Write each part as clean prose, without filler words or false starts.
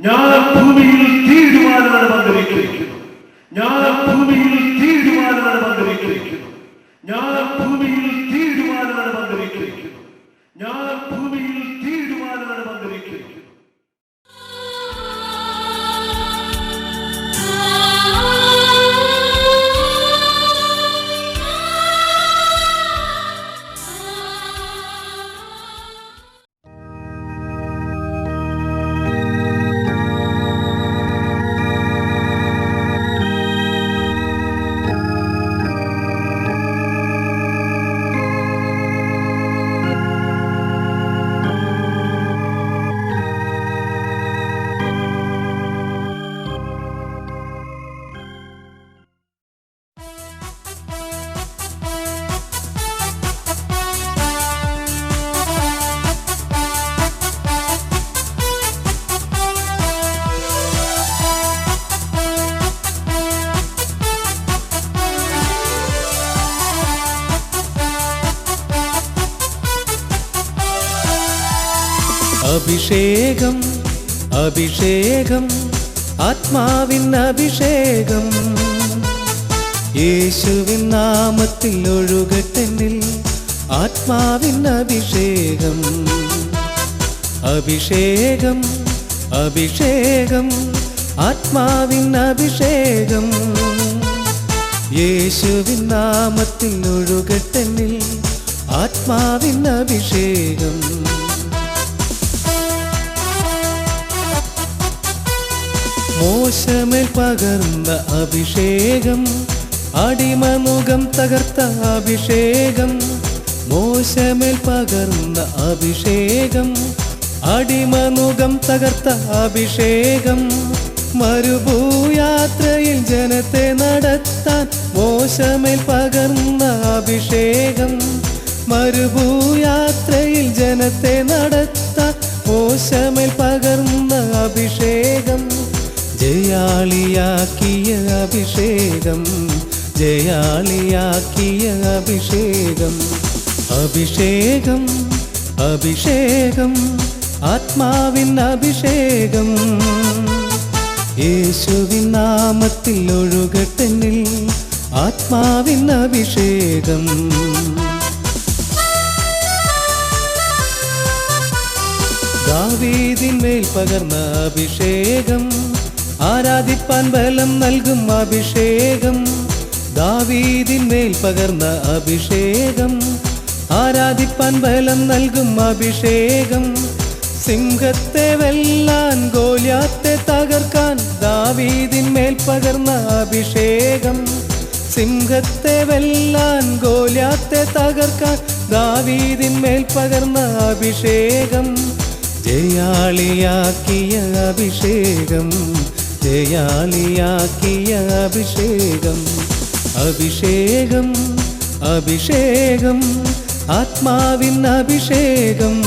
ഞാൻ ഭൂമിയിൽ തീരുമാനങ്ങൾ വന്നിരിക്കുന്നു. ഞാൻ ഭൂമിയിൽ തീരുമാനങ്ങൾ വന്നിരിക്കുന്നു. ഞാൻ ഭൂമിയിൽ തീരുമാനങ്ങൾ വന്നിരിക്കുന്നു. ഞാൻ ഭൂമിയിൽ തീരുമാനങ്ങൾ വന്നിരിക്കുന്നു. അഭിഷേകം അഭിഷേകം ആത്മാവിൻ അഭിഷേകം യേശുവിൻ നാമത്തിൽ ഒഴുകട്ടെന്നിൽ ആത്മാവിൻ അഭിഷേകം. അഭിഷേകം അഭിഷേകം ആത്മാവിൻ അഭിഷേകം യേശുവിൻ നാമത്തിൽ ഒഴുകട്ടെന്നിൽ ആത്മാവിൻ അഭിഷേകം. മോശമേൽ പകർന്ന അഭിഷേകം അടിമമുഖം തകർത്ത അഭിഷേകം. മോശമേൽ പകർന്ന അഭിഷേകം അടിമമുഖം തകർത്ത അഭിഷേകം. മരുഭൂയാത്രയിൽ ജനത്തെ നടത്താൻ മോശമേൽ പകർന്ന അഭിഷേകം. മരുഭൂയാത്രയിൽ ജനത്തെ നടത്താൻ മോശമേൽ പകർന്ന അഭിഷേകം. ജയാളിയാക്കിയ അഭിഷേകം ജയാളിയാക്കിയ അഭിഷേകം. അഭിഷേകം അഭിഷേകം ആത്മാവിൻ അഭിഷേകം യേശുവിൻ നാമത്തിൽ ഒഴുകട്ടെന്നിൽ ആത്മാവിൻ അഭിഷേകം. ദാവീദിന്മേൽ പകർന്ന അഭിഷേകം ആരാധിപ്പാൻ ബലം നൽകും അഭിഷേകം. ദാവീദിന്മേൽ പകർന്ന അഭിഷേകം ആരാധിപ്പാൻ ബലം നൽകും അഭിഷേകം. സിംഹത്തെ വെല്ലാൻ ഗോലിയാത്തെ തകർക്കാൻ ദാവീദിന്മേൽ പകർന്ന അഭിഷേകം. സിംഹത്തെ വെല്ലാൻ ഗോലിയാത്തെ തകർക്കാൻ ദാവീദിന്മേൽ പകർന്ന അഭിഷേകം. ജയാളിയാക്കിയ അഭിഷേകം ജയാളിയാക്കിയ അഭിഷേകം. അഭിഷേകം അഭിഷേകം ആത്മാവിൻ അഭിഷേകം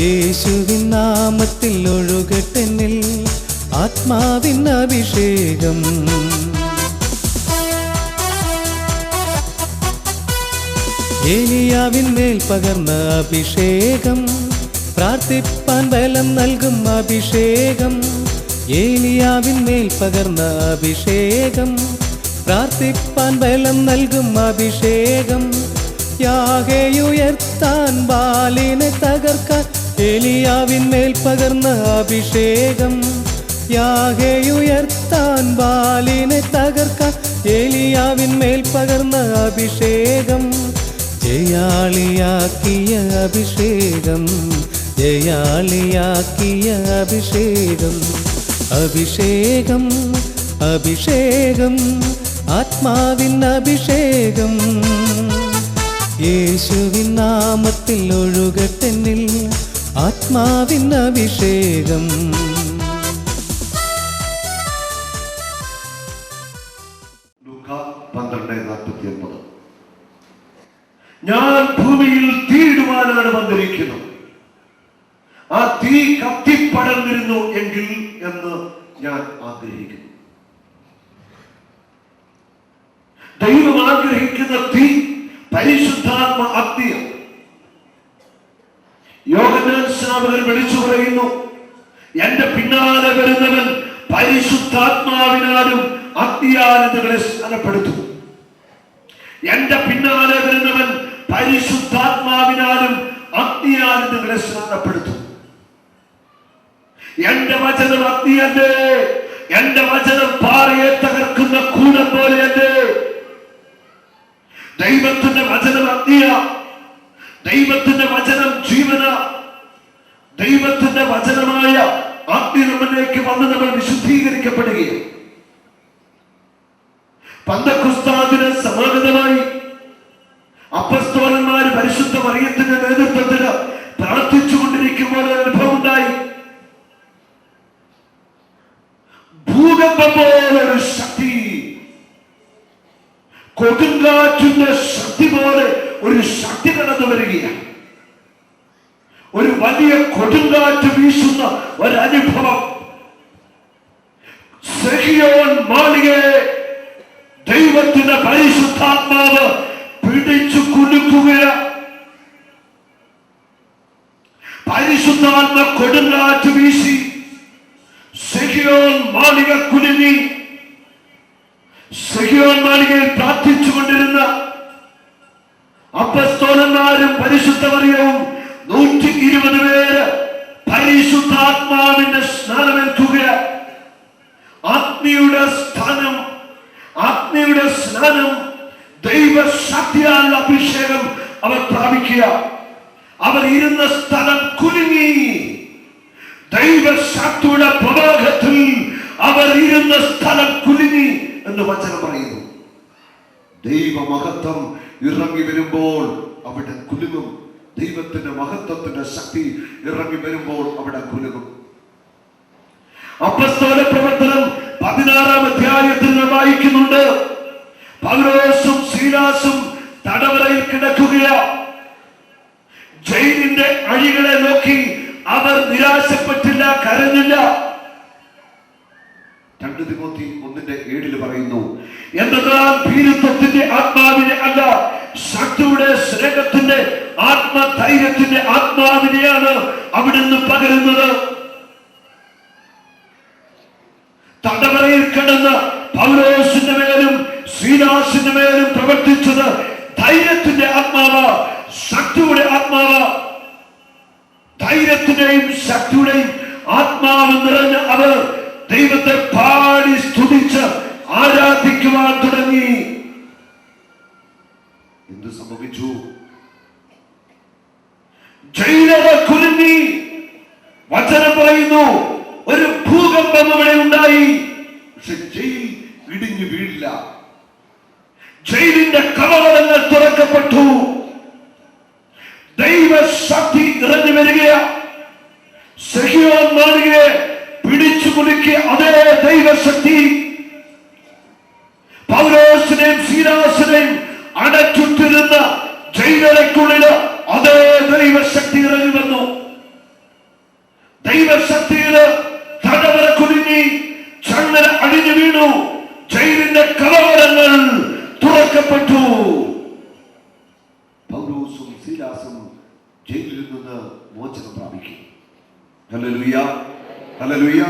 യേശുവിൻ നാമത്തിൽ ഒഴുകട്ടെന്നിൽ ആത്മാവിൻ അഭിഷേകം. ഏലിയാവിന്മേൽ പകർന്ന അഭിഷേകം പ്രാർത്ഥിപ്പാൻ ബലം നൽകും അഭിഷേകം. ഏലിയാവിന്മേൽ പകർന്ന അഭിഷേകം പ്രാർത്ഥിപ്പാൻ ബലം നൽകും അഭിഷേകം. യാഗയുയർത്താൻ ബാലിനെ തകർക്കാൻ ഏലിയാവിന്മേൽ പകർന്ന അഭിഷേകം. യാഗയുയർത്താൻ ബാലിനെ തകർക്കാൻ ഏലിയാവിന്മേൽ പകർന്ന അഭിഷേകം. ജയാളിയാക്കിയ അഭിഷേകം ജയാളിയാക്കിയ അഭിഷേകം. അഭിഷേകം അഭിഷേകം ആത്മാവിൻ അഭിഷേകം യേശുവിൻ നാമത്തിൽ ഒഴുകട്ടെന്നിൽ ആത്മാവിൻ അഭിഷേകം. ഞാൻ ഭൂമിയിൽ തീരുമാനമാണ് വന്നിരിക്കുന്നത്. ആ തീ കത്തിപ്പടർന്നിരുന്നു എങ്കിൽ എന്ന് ഞാൻ ആഗ്രഹിക്കുന്നു. ദൈവം ആഗ്രഹിക്കുന്ന തീ പരിശുദ്ധാത്മ അഗ്നിയാണ്. യോഹന്നാൻ സ്നാപകൻ വിളിച്ചു പറയുന്നു, എന്റെ പിന്നാലെ വരുന്നവൻ പരിശുദ്ധാത്മാവിനാലും അഗ്നിയാലും നിങ്ങളെ സ്നാനപ്പെടുത്തും. എന്റെ പിന്നാലെ വരുന്നവൻ പരിശുദ്ധാത്മാവിനാലും അഗ്നിയാലും നിങ്ങളെ സ്നാനപ്പെടുത്തും. എന്റെ വചനം അഗ്നിയല്ലേ, എന്റെ വചനം പാറയെ തകർക്കുന്ന കൂടം പോലെയല്ലേ. ദൈവത്തിന്റെ വചനം അഗ്നിയ, ദൈവത്തിന്റെ വചനം ജീവന. ദൈവത്തിന്റെ വചനമായ അഗ്നി നമ്മിലേക്ക് വന്ന് നമ്മൾ വിശുദ്ധീകരിക്കപ്പെടുകയാണ്. പന്തക്കുസ്താദിന് സമാഗതമായി അപ്പസ്തോലന്മാര് പരിശുദ്ധ മറിയത്തിന്റെ നേതൃത്വത്തിൽ പ്രാർത്ഥിച്ചുകൊണ്ടിരിക്കുമ്പോൾ അനുഭവം ഉണ്ടായി. ഭൂകമ്പം പോലൊരു ശക്തി, കൊടുങ്കാറ്റിന്റെ ശക്തി പോലെ ഒരു ശക്തി കടന്നു വരികയാണ്. ഒരു വലിയ കൊടുങ്കാറ്റ് വീശുന്ന ഒരനുഭവം. സെഹിയോൻ മാളികയെ ദൈവത്തിന്റെ പരിശുദ്ധാത്മാവ് പിടിച്ചു കുലുക്കുകയാണ്. പരിശുദ്ധാത്മ കൊടുങ്കാറ്റ് വീശി സെഹിയോൻ മാളിക കുലുങ്ങി. സെഹിയോൻ മാളികയിൽ പ്രാർത്ഥിച്ചുകൊണ്ടിരുന്ന അപ്പസ്തോലന്മാരും പരിശുദ്ധ മറിയവും 120 പേര് പരിശുദ്ധാത്മാവിന്റെ സ്നാനമേൽക്കുകയാണ്. അഗ്നിയുടെ സ്നാനം, ദൈവശക്തിയാലുള്ള അഭിഷേകം അവർ പ്രാപിക്കുക. അവർ ഇരുന്ന സ്ഥലം കുലുങ്ങി. ദൈവശക്തിയുടെ പ്രവാഹത്തിൽ അവർ ഇരുന്ന സ്ഥലം കുലുങ്ങി എന്ന് വചനം പറയുന്നു. ദൈവമഹത്വം ഇറങ്ങി വരുമ്പോൾ അവിടെ കുലുങ്ങും. ദൈവത്തിന്റെ മഹത്വത്തിന്റെ ശക്തി ഇറങ്ങി വരുമ്പോൾ അവിടെ കുലുങ്ങും. അപ്പസ്തോല പ്രവർത്തനം 16-ാം അധ്യായത്തിൽ വായിക്കുന്നുണ്ട്. പൗലോസും സീലാസും തടവറയിൽ കിടക്കുകയാണ്. ജയിലിന്റെ അഴികളെ നോക്കി അവർ നിരാശപ്പെട്ടില്ല, കരഞ്ഞില്ല. 2 തിമോത്തി 1:7 പറയുന്നു, എന്നാൽ ഭീരുത്വത്തിന്റെ ആത്മാവിനെ അല്ല, ശക്തിയുടെ സ്നേഹത്തിന്റെ ആത്മധൈര്യത്തിന്റെ ആത്മാവിനെയാണ് അവിടുന്ന് പകരുന്നത്. തടവറയിൽ കിടന്ന് പൗലോസിന്റെ മേലും സീലാസിന്റെ മേലും പ്രവർത്തിച്ചത് ധൈര്യത്തിന്റെ ആത്മാവ്, ശക്തിയുടെ ആത്മാവ്. ധൈര്യത്തിന്റെയും ശക്തിയുടെയും ആത്മാവ് നിറഞ്ഞ അവർ ദൈവത്തെ പാടി സ്തുതിച്ച് ആരാധിക്കുവാൻ തുടങ്ങി. എന്ത് സംഭവിച്ചു? ജയിലറ കുലുങ്ങി. വചനം പറയുന്നു, ഒരു ഭൂകമ്പം അവിടെ ഉണ്ടായി. പക്ഷെ ജയിൽ ഇടിഞ്ഞു വീഴില്ല. ജയിലിന്റെ കവാടങ്ങൾ തുറക്കപ്പെട്ടു. ദൈവശക്തി ഇറങ്ങി വരികയാണ്. സെഹിയോൻ മാളികയെ പിടിച്ചു കുലുക്കിയ അതേ ദൈവശക്തി പൗലോസിനെയും സീലാസിനെയും അടച്ചുട്ടിരുന്ന ജയിലറയ്ക്കുള്ളില് അതേ ദൈവശക്തി ഇറങ്ങി വന്നു. ദൈവശക്തിയില് തടവറ കുലുങ്ങി, ചങ്ങല അഴിഞ്ഞു വീണു. ജയിലിന്റെ കവാടങ്ങൾ തുറക്കപ്പെട്ടു. പൗലോസും സീലാസും ജയിലിൽ നിന്ന് മോചനം പ്രാപിക്കും. Hallelujah, hallelujah.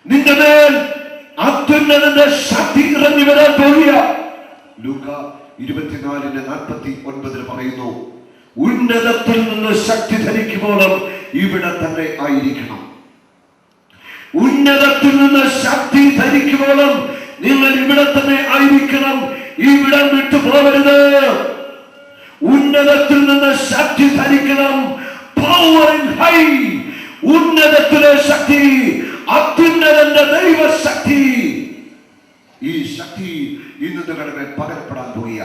നിന്റെ മേൽ അത്യുന്നതന്റെ ശക്തി ഇറങ്ങി വരാൻ പോവുക. ലൂക്ക 24:49 പറയുന്നു, ഉന്നതത്തിൽ നിന്ന് ശക്തി ധരിക്കുമ്പോഴും ഇവിടെ തന്നെ ആയിരിക്കണം. ഉന്നതത്തിൽ നിന്ന് ശക്തി ധരിക്കുമ്പോഴും നിങ്ങൾ ഇവിടെ തന്നെ ആയിരിക്കണം. ഇവിടം വിട്ടു പോകരുത്. ഉന്നതത്തിൽ നിന്ന് ശക്തി ധരിക്കണം. Power in high. ഉന്നതത്തിലെ ശക്തി, അത്യുന്നതന്റെ ദൈവശക്തി. ഈ ശക്തി ഇന്ന് നിങ്ങളുടെ പകരപ്പെടാൻ പോവുക.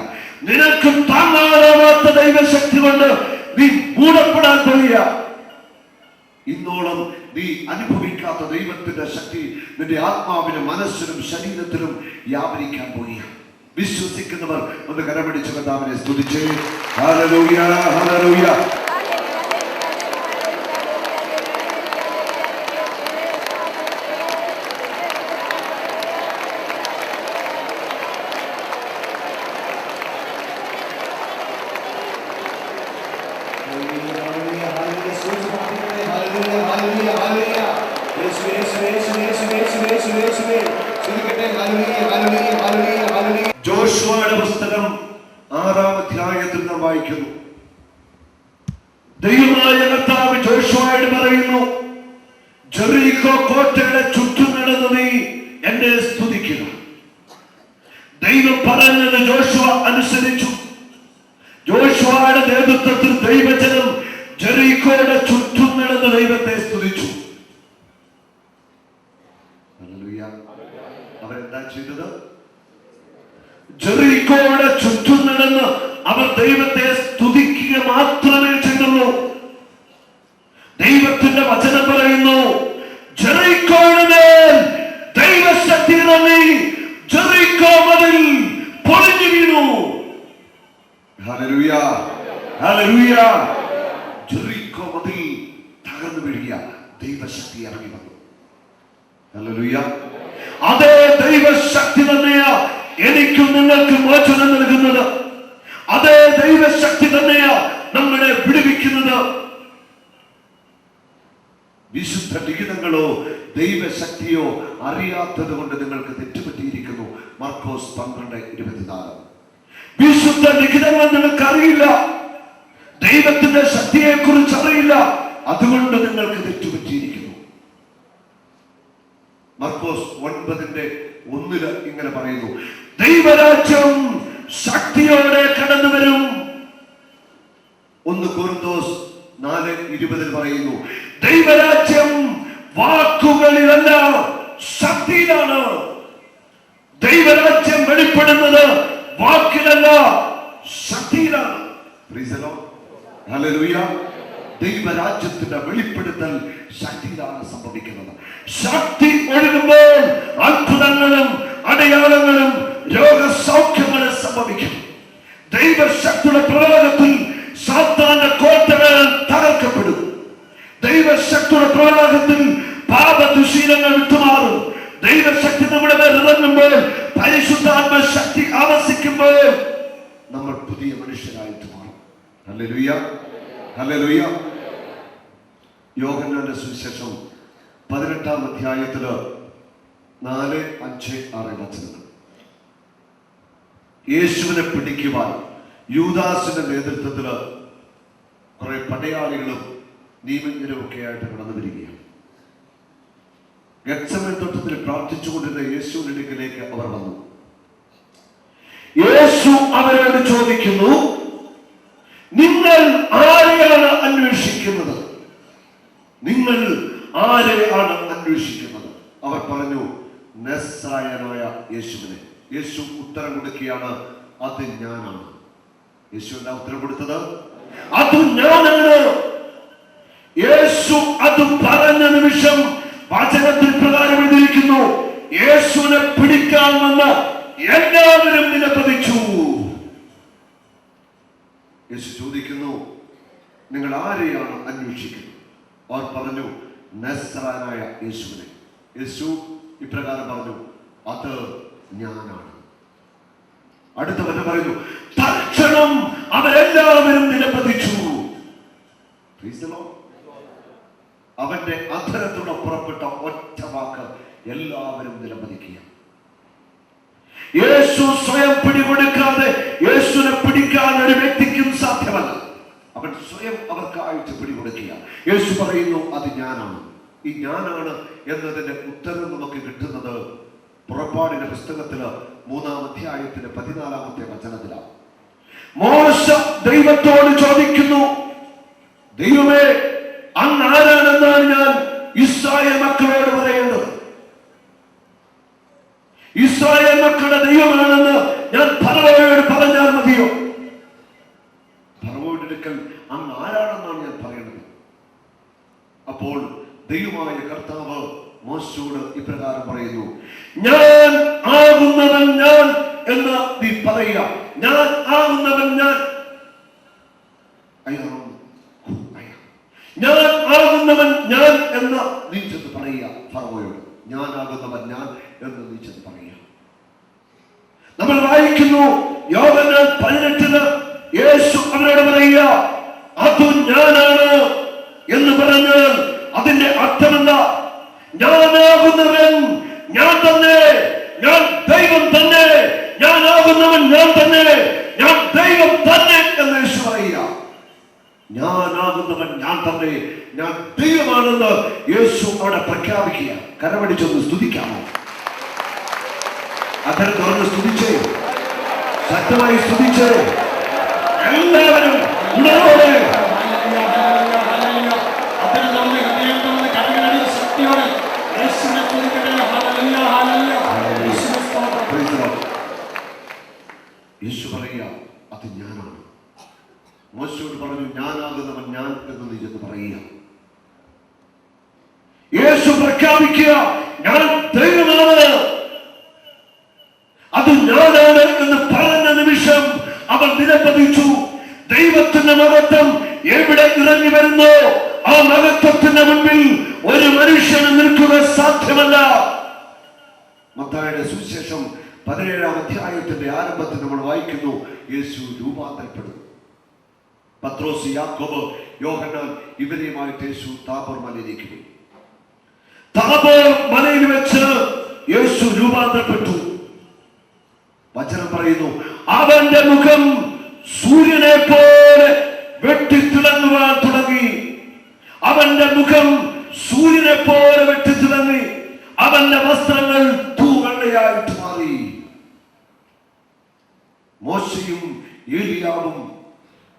നിനക്ക് താങ്ങാനാവാത്ത ദൈവശക്തി കൊണ്ട് നീ മൂടപ്പെടാൻ പോവുക. ഇന്നോളം നീ അനുഭവിക്കാത്ത ദൈവത്തിന്റെ ശക്തി നിന്റെ ആത്മാവിനും മനസ്സിനും ശരീരത്തിലും വ്യാപരിക്കാൻ പോവുക. വിശ്വസിക്കുന്നവർ ഒന്ന് കരപിടിച്ച് കർത്താവിനെ സ്തുതിച്ചേ. Hallelujah, hallelujah. ജോഷുവയുടെ പുസ്തകം 6-ാം അധ്യായത്തിൽ നാം വായിക്കുന്നു. ദൈവമായ കർത്താവ് ജോഷുവയോട് പറയുന്നു, ജെറിക്കോ കോട്ടയുടെ ചുറ്റും നടന്ന് നീ എന്നെ സ്തുതിക്കുക. ദൈവം പറഞ്ഞത് ജോഷുവ അനുസരിച്ചു. ജോഷുവയുടെ നേതൃത്വത്തിൽ ദൈവജനം ജെറിക്കോയുടെ ചുറ്റും നടന്ന് ദൈവത്തെ സ്തുതിച്ചു. അവരെന്താ ചെയ്തത്? ജെറിക്കോയുടെ ചുറ്റും നടന്ന് അവർ ദൈവത്തെ സ്തുതിക്കുക മാത്രമേ ചെയ്തുള്ളൂ. ദൈവത്തിന്റെ വചനം പറയുന്നു, ജെറിക്കോയുടെ മേൽ ദൈവശക്തി ഇറങ്ങി ജെറിക്കോ മതിൽ പൊളിഞ്ഞു വീണു. Hallelujah, hallelujah. ജെറിക്കോ മതിൽ തകർന്നു വീഴുക, ദൈവശക്തി ഇറങ്ങി വന്നു. ഹല്ലേലൂയ. അതേ ദൈവശക്തി തന്നെയാ എനിക്കും നിങ്ങൾക്ക് മോചനം നൽകുന്നത്. അതേ ദൈവശക്തി തന്നെയാ നമ്മളെ വിടുവിക്കുന്നത്. വിശുദ്ധ ലിഖിതങ്ങളോ ദൈവശക്തിയോ അറിയാത്തത് കൊണ്ട് നിങ്ങൾക്ക് തെറ്റുപറ്റിയിരിക്കുന്നു. മർക്കോസ് 12:24. വിശുദ്ധ ലിഖിതങ്ങൾ നിങ്ങൾക്ക് അറിയില്ല, ദൈവത്തിന്റെ ശക്തിയെ കുറിച്ച് അറിയില്ല, അതുകൊണ്ട് നിങ്ങൾക്ക് തെറ്റുപറ്റിയിരിക്കുന്നു. മർക്കോസ് 9:1 ഇങ്ങനെ പറയുന്നു, ദൈവരാജ്യം ശക്തിയോടെ കടന്നു വരും. 1 കൊരിന്തോസ് 4:20 പറയുന്നു, ദൈവരാജ്യം വാക്കുകളിലല്ല ശക്തിയിലാണ്. ദൈവരാജ്യം വെളിപ്പെടുന്നത് വാക്കിലല്ല ശക്തിയിലാണ്. പ്രൈസ് ദി ലോർഡ്, ഹല്ലേലൂയ. ദൈവരാജ്യത്തിന്റെ വെളിപ്പെടുത്തൽ ശക്തിയിലാണ് സംഭവിക്കുന്നത്. ശക്തി ഒഴുകുമ്പോൾ അത്ഭുതങ്ങളും അടയാളങ്ങളും രോഗസൗഖ്യങ്ങളും സംഭവിക്കും. ദൈവശക്തിയുടെ പ്രവാഹത്തിൽ സാത്താന്റെ കോട്ടകൾ തകർക്കപ്പെടും. ദൈവശക്തിയുടെ പ്രവാഹത്തിൽ പാപദുശീലങ്ങൾ വിട്ടുമാറും. ദൈവശക്തി നമ്മുടെ മേൽ ഇറങ്ങുമ്പോൾ, പരിശുദ്ധാത്മ ശക്തി ആവസിക്കുമ്പോൾ നമ്മൾ പുതിയ മനുഷ്യരായിട്ട് മാറും. Hallelujah, hallelujah. യോഹന്നാന്റെ സുവിശേഷം 18-ാം അധ്യായത്തില് 4, 5, 6 വചനങ്ങൾ. യേശുവിനെ പിടിക്കുവാൻ യൂദാസിന്റെ നേതൃത്വത്തില് കുറെ പടയാളികളും നിയമജ്ഞരും ഒക്കെ ആയിട്ട് കടന്നു വരികയാണ്. ഗെത്സമനെ തോട്ടത്തിൽ പ്രാർത്ഥിച്ചുകൊണ്ടിരുന്ന യേശുവിന്റെ അടുക്കലേക്ക് അവർ വന്നു. യേശു അവരോട് ചോദിക്കുന്നു, നിങ്ങൾ ആരെയാണ് അന്വേഷിക്കുന്നത്? നിങ്ങൾ ആരെയാണ് അന്വേഷിക്കുന്നത്? അവർ പറഞ്ഞു, നസ്രായനായ യേശുവിനെ. യേശു ഉത്തരം കൊടുക്കുകയാണ്, അത് ഞാനാണ്. യേശു എന്താ ഉത്തരം കൊടുത്തത്? അത് ഞാനാണ്. യേശു അത് പറഞ്ഞ നിമിഷം വചനത്തിൽ പ്രകാരം എഴുതിയിരിക്കുന്നു, യേശുവിനെ പിടിക്കാൻ വന്ന എല്ലാവരും നിലപതിച്ചു. യേശു ചോദിക്കുന്നു, നിങ്ങൾ ആരെയാണ് അന്വേഷിക്കുന്നത്? അവർ പറഞ്ഞു, നസ്രായനായ യേശുവിനെ. യേശു ഇപ്രകാരം പറഞ്ഞു, അത് ഞാനാണ്. അടുത്തവരെ പറയുന്നു, തൽക്ഷണം അവരെല്ലാവരും നിലപതിച്ചു. അവന്റെ അധരത്തോടെ പുറപ്പെട്ട ഒറ്റ വാക്ക് എല്ലാവരും നിലപതിക്കുക. യേശു സ്വയം പിടികൊടുക്കാതെ യേശുവിനെ പിടിക്കാൻ ഒരു വ്യക്തിക്കും സാധ്യമല്ല. അവൻ സ്വയം അവർക്കായിട്ട് പിടികൊടുക്കുക. യേശു പറയുന്നു, അത് ഞാനാണ്. ഈ ഞാനാണ് എന്നതിന്റെ ഉത്തരം നമുക്ക് കിട്ടുന്നത് പുറപ്പാടിന്റെ പുസ്തകത്തില് 3-ാം അധ്യായത്തിന്റെ 14-ാമത്തെ വചനത്തിലാണ്. മോശ ദൈവത്തോട് ചോദിക്കുന്നു, ദൈവമേ, അങ്ങ് ആരാണെന്നാണ് ഞാൻ ഇസ്രായേൽ മക്കളോട് പറയേണ്ടത്? ഇസ്രായേൽ മക്കളുടെ ദൈവമാണെന്ന് ഞാൻ ഫറവോയോട് പറഞ്ഞാൽ മതിയോ? ഫറവോയുടെ അടുക്കൽ അങ്ങ് ആരാണെന്നാണ് ഞാൻ പറയേണ്ടത്. അപ്പോൾ ദൈവമായ കർത്താവ് മോശയോട് ഇപ്രകാരം പറയുന്നു, ഞാൻ ആകുന്നവൻ ഞാൻ എന്ന് നീ പറയുക. ഞാൻ ആകുന്നവൻ ഞാൻ. ഞാൻ ആകുന്നവൻ ഞാൻ എന്ന് നീ ചെന്ന് പറയുക. ഫറവോയോട് ഞാനാകുന്നവൻ ഞാൻ എന്ന് നീ ചെന്ന് പറയുക. നമ്മൾ വായിക്കുന്നു യോഹന്നാൻ 18 യേശു അവരോട് പറയുക, അത് ഞാനാണ് എന്ന് പറഞ്ഞാൽ അതിന്റെ അർത്ഥമെന്താ? ഞാനാകുന്നവൻ ഞാൻ തന്നെ, ഞാൻ ദൈവം തന്നെ, ഞാനാകുന്നവൻ ഞാൻ തന്നെ, ഞാൻ ദൈവം തന്നെ എന്ന് യേശു പറയുക. ഞാനാകുന്നവൻ ഞാൻ തന്നെ, ഞാൻ ദൈവമാണെന്ന് യേശു അവിടെ പ്രഖ്യാപിക്കുക. കരമടിച്ചൊന്ന് സ്തുതിക്കാമോ? അത്തരം തുറന്ന് സ്തുതിച്ചേ, ശക്തമായി സ്തുതിച്ചേ. എല്ലാവരും യേശു പറയുക, അത് ഞാനാണ്. മോശയോട് പറഞ്ഞു, ഞാനാകുന്നവൻ ഞാൻ എന്ന് നീ ചെന്ന് പറയുക. യേശു പ്രഖ്യാപിക്കുക, ഞാൻ ദൈവമാണ്, അത് ഞാനാണ് എന്ന് പറഞ്ഞ നിമിഷം അവൻ നിലപതിച്ചു. ദൈവത്തിന്റെ മഹത്വം എവിടെ ഇറങ്ങി വരുന്നോ ആ മഹത്വത്തിന്റെ മുൻപിൽ ഒരു മനുഷ്യന് നിൽക്കുക സാധ്യമല്ല. മത്തായിയുടെ സുവിശേഷം 17-ാം അധ്യായത്തിന്റെ ആരംഭത്തിൽ നമ്മൾ വായിക്കുന്നു, യേശു രൂപാന്തരപ്പെടുന്നു. പത്രോസ്, യാക്കോബ്, യോഹന്നാൻ ഇവരെയുമായിട്ട് യേശു താബോർ മലയിലേക്ക് പോയി. താബോർ മലയിൽ വെച്ച് യേശു രൂപാന്തരപ്പെട്ടു. വചനം പറയുന്നു, അവന്റെ മുഖം സൂര്യനെ പോലെ വെട്ടിത്തിളങ്ങുവാൻ തുടങ്ങി. അവന്റെ മുഖം സൂര്യനെ പോലെ വെട്ടിത്തിളങ്ങി. അവന്റെ വസ്ത്രങ്ങൾ തൂവെള്ളയായിട്ട് മാറി. മോശയും ഏലിയാവും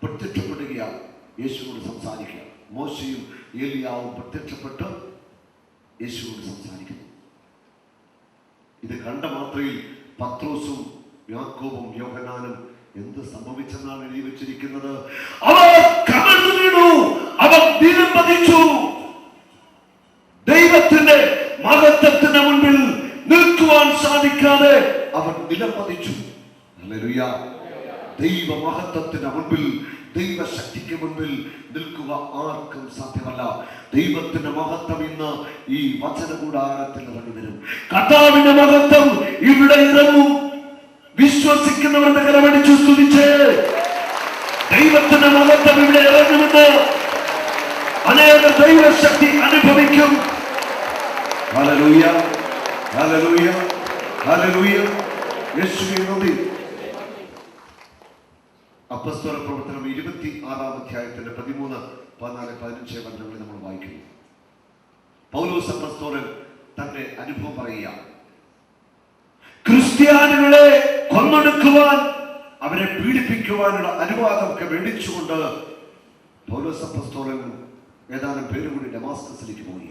പ്രത്യക്ഷപ്പെടുകയാണ്. യേശുവോട് സംസാരിക്കുക. മോശയും ഏലിയാവും പ്രത്യക്ഷപ്പെട്ട് യേശുവോട് സംസാരിക്കുന്നു. ഇത് കണ്ട മാത്രയിൽ പത്രോസും യാക്കോബും യോഹന്നാനും എന്ത് സംഭവിച്ചെന്നാണ് എഴുതി വെച്ചിരിക്കുന്നത്? അവർ കമിഴ്ന്നു വീണു, അവർ നിലംപതിച്ചു. ദൈവത്തിന്റെ മഹത്വത്തിന് മുൻപിൽ നിൽക്കുവാൻ സാധിക്കാതെ അവർ നിലംപതിച്ചു. ഹല്ലേലൂയ. ദൈവ മഹത്വത്തിന് മുൻപിൽ, ദൈവശക്തിക്ക് മുൻപിൽ നിൽക്കുക ആർക്കും സാധ്യമല്ല. ദൈവത്തിന്റെ മഹത്വം ഇന്ന് ഈ വചന കൂടാരത്തിൽ ഇറങ്ങി വരും. കർത്താവിന്റെ മഹത്വം ഇവിടെ ഇറങ്ങും. വിശ്വസിക്കുന്നവരുടെ കരമടിച്ചു സ്തുതിച്ച് ദൈവത്തിന്റെ മഹത്വം ഇവിടെ ഇറങ്ങുമെന്ന് അനേക ദൈവശക്തി അനുഭവിക്കും. ഹല്ലേലൂയ, ഹല്ലേലൂയ, ഹല്ലേലൂയ. യേശുവേ നന്ദി. അപ്പോസ്തല പ്രവർത്തനം 26-ാം അധ്യായത്തിന്റെ 13, 14, 15 വചനങ്ങളിൽ നമ്മൾ വായിക്കുന്നു. പൗലോസ് അപ്പോസ്തലൻ തന്റെ അനുഭവം പറയുക. ക്രിസ്ത്യാനികളെ കൊന്നൊടുക്കുവാൻ, അവരെ പീഡിപ്പിക്കുവാനുള്ള അനുവാദമൊക്കെ മേടിച്ചുകൊണ്ട് പൗലോസ് അപ്പോസ്തലൻ ഏതാനും പേര് കൂടി ഡമാസ്കസിലേക്ക് പോയി.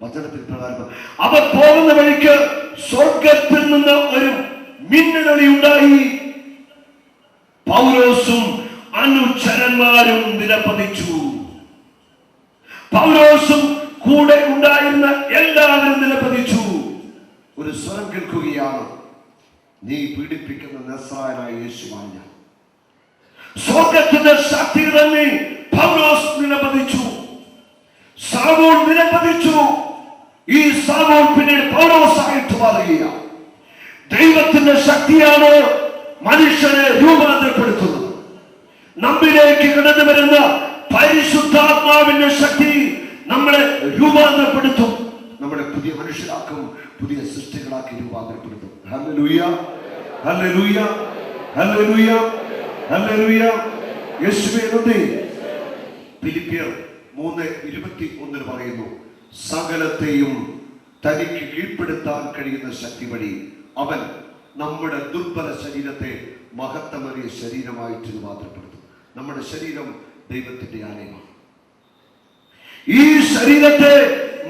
വചനത്തിൽ പ്രകാരം അവർ പോകുന്ന വഴിക്ക് സ്വർഗത്തിൽ നിന്ന് ഒരു മിന്നലൊളി ഉണ്ടായി. പൗലോസും അനുചരന്മാരും നിലപതിച്ചു. പൗലോസും കൂടെ ഉണ്ടായിരുന്ന എല്ലാവരും നിലപതിച്ചു. ഒരു സ്വരം കേൾക്കുകയാണ്, നീ പീഡിപ്പിക്കുന്ന നസ്രായനായ യേശുവാണ് ഞാൻ. സ്വർഗത്തിന്റെ ശക്തി ഇറങ്ങി. പൗലോസ് നിലപതിച്ചു, സാവൂൾ നിലപതിച്ചു. ഈ സാവൂൾ പിന്നീട് പൗലോസായിട്ട് മാറുക. ദൈവത്തിന്റെ ശക്തിയാണ് മനുഷ്യനെ രൂപാന്തരപ്പെടുത്തുന്നത്. നമ്മിലേക്ക് കടന്നു വരുന്ന പരിശുദ്ധാത്മാവിന്റെ ശക്തി നമ്മളെ രൂപാന്തരപ്പെടുത്തും. നമ്മളെ പുതിയ മനുഷ്യരാക്കും, പുതിയ സൃഷ്ടികളാക്കി രൂപാന്തരപ്പെടുത്തും. ഹല്ലേലൂയ, ഹല്ലേലൂയ, ഹല്ലേലൂയ, ഹല്ലേലൂയ. യേശുവേ നന്ദി. ഫിലിപ്പിയർ 3:21 പറയുന്നു, സകലത്തെയും തനിക്ക് കീഴ്പ്പെടുത്താൻ കഴിയുന്ന ശക്തി വഴി അവൻ നമ്മുടെ ദുർബല ശരീരത്തെ മഹത്വമേറിയ ശരീരമായിട്ട് രൂപാന്തരപ്പെടുത്തും. നമ്മുടെ ശരീരം ദൈവത്തിന്റെ ആലയമാണ്. ഈ ശരീരത്തെ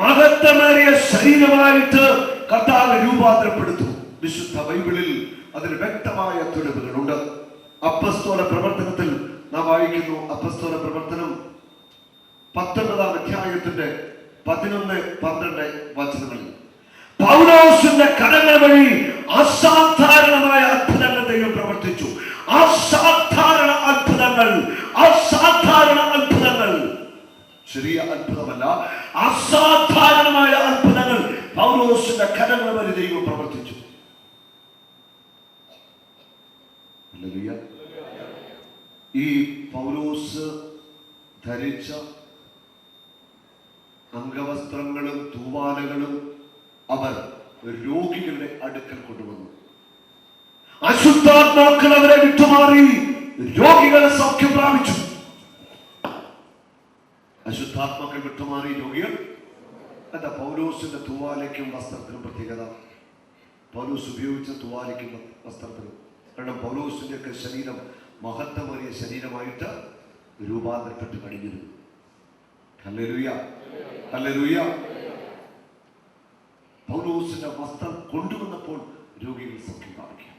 മഹത്വമേറിയ ശരീരമായിട്ട് കർത്താവ് രൂപാന്തരപ്പെടുത്തും. വിശുദ്ധ ബൈബിളിൽ അതിന് വ്യക്തമായ തെളിവുകളുണ്ട്. അപ്പോസ്തല പ്രവർത്തനത്തിൽ നാം വായിക്കുന്നു. അപ്പോസ്തല പ്രവർത്തനം 19-ാം അധ്യായത്തിന്റെ 11, 12 വചനങ്ങളിൽ പൗലോസിന്റെ കരങ്ങൾ വഴി അസാധാരണ പൗലോസിന്റെ കരങ്ങൾ വരെ ദൈവം പ്രവർത്തിച്ചു. ഹല്ലേലൂയ. ഈ പൗലോസ് ധരിച്ച അംഗവസ്ത്രങ്ങളും തൂവാലകളും അവർ രോഗികളുടെ അടുക്കൽ കൊണ്ടുവന്നു. അശുദ്ധാത്മാക്കൾ അവരെ വിട്ടുമാറി രോഗികളെ സൗഖ്യം പ്രാപിച്ചു. അശുദ്ധാത്മാക്കൾ വിട്ടുമാറി രോഗികൾ. എന്താ പൗലോസിന്റെ തൂവാലയ്ക്കും വസ്ത്രത്തിനും പ്രത്യേകത? പൗലോസ് ഉപയോഗിച്ച തൂവാലയ്ക്കും വസ്ത്രത്തിനും. കാരണം പൗലോസിന്റെ ഒക്കെ ശരീരം മഹത്വമേറിയ ശരീരമായിട്ട് രൂപാന്തരപ്പെട്ട് കഴിഞ്ഞിരുന്നു. Hallelujah, hallelujah. പൗലോസിന്റെ വസ്ത്രം കൊണ്ടുവന്നപ്പോൾ രോഗികൾ സൗഖ്യം പ്രാപിക്കുക.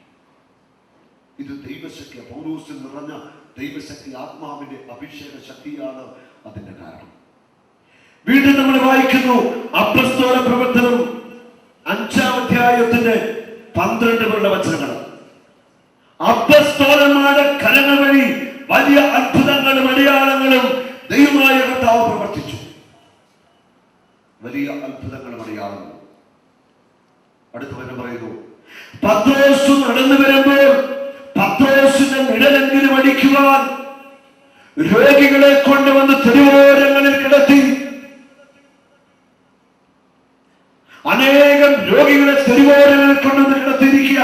ഇത് ദൈവശക്തി, പൗലോസിൽ നിറഞ്ഞ ദൈവശക്തി, ആത്മാവിന്റെ അഭിഷേക ശക്തിയാണ് അതിന്റെ കാരണം. വീണ്ടും നമ്മൾ വായിക്കുന്നു അപ്പസ്തോല പ്രവർത്തനം 5-ാം അധ്യായത്തിന്റെ 12 വചനങ്ങൾ. അപ്പസ്തോലന്മാരുടെ കരങ്ങൾ വഴി വലിയ അത്ഭുതങ്ങളും അടയാളങ്ങളും ദൈവമായ കർത്താവ് പ്രവർത്തിച്ചു. വലിയ അത്ഭുതങ്ങളും അടയാളങ്ങളും. അടുത്ത വചനം പറയുന്നു, പത്രോസ് നടന്നു വരുമ്പോൾ പത്രോസിന്റെ നിഴലെങ്കിലും അടിക്കുവാൻ രോഗികളെ കൊണ്ടുവന്ന് തെരുവോരങ്ങളിൽ കിടത്തി. അനേകം രോഗികളെ തെരുവോരങ്ങളിൽ കൊണ്ടുവന്ന് കിടത്തിയിരിക്കുക.